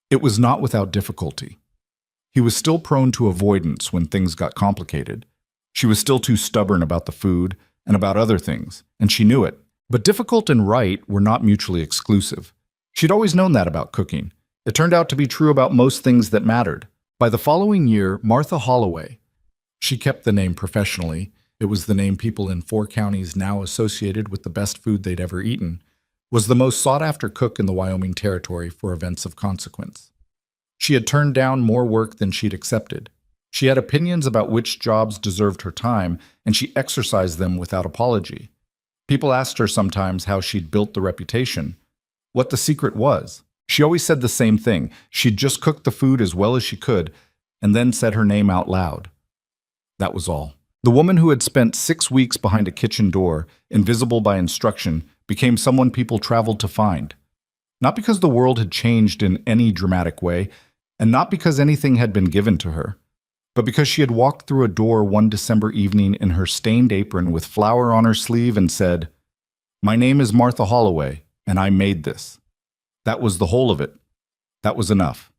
Speaker 1: It was not without difficulty. He was still prone to avoidance when things got complicated. She was still too stubborn about the food and about other things, and she knew it. But difficult and right were not mutually exclusive. She'd always known that about cooking. It turned out to be true about most things that mattered. By the following year, Martha Holloway, she kept the name professionally, it was the name people in 4 counties now associated with the best food they'd ever eaten, was the most sought-after cook in the Wyoming Territory for events of consequence. She had turned down more work than she'd accepted. She had opinions about which jobs deserved her time, and she exercised them without apology. People asked her sometimes how she'd built the reputation, what the secret was. She always said the same thing. She'd just cooked the food as well as she could, and then said her name out loud. That was all. The woman who had spent 6 weeks behind a kitchen door, invisible by instruction, became someone people traveled to find. Not because the world had changed in any dramatic way, and not because anything had been given to her, but because she had walked through a door one December evening in her stained apron with flour on her sleeve and said, "My name is Martha Holloway, and I made this." That was the whole of it. That was enough.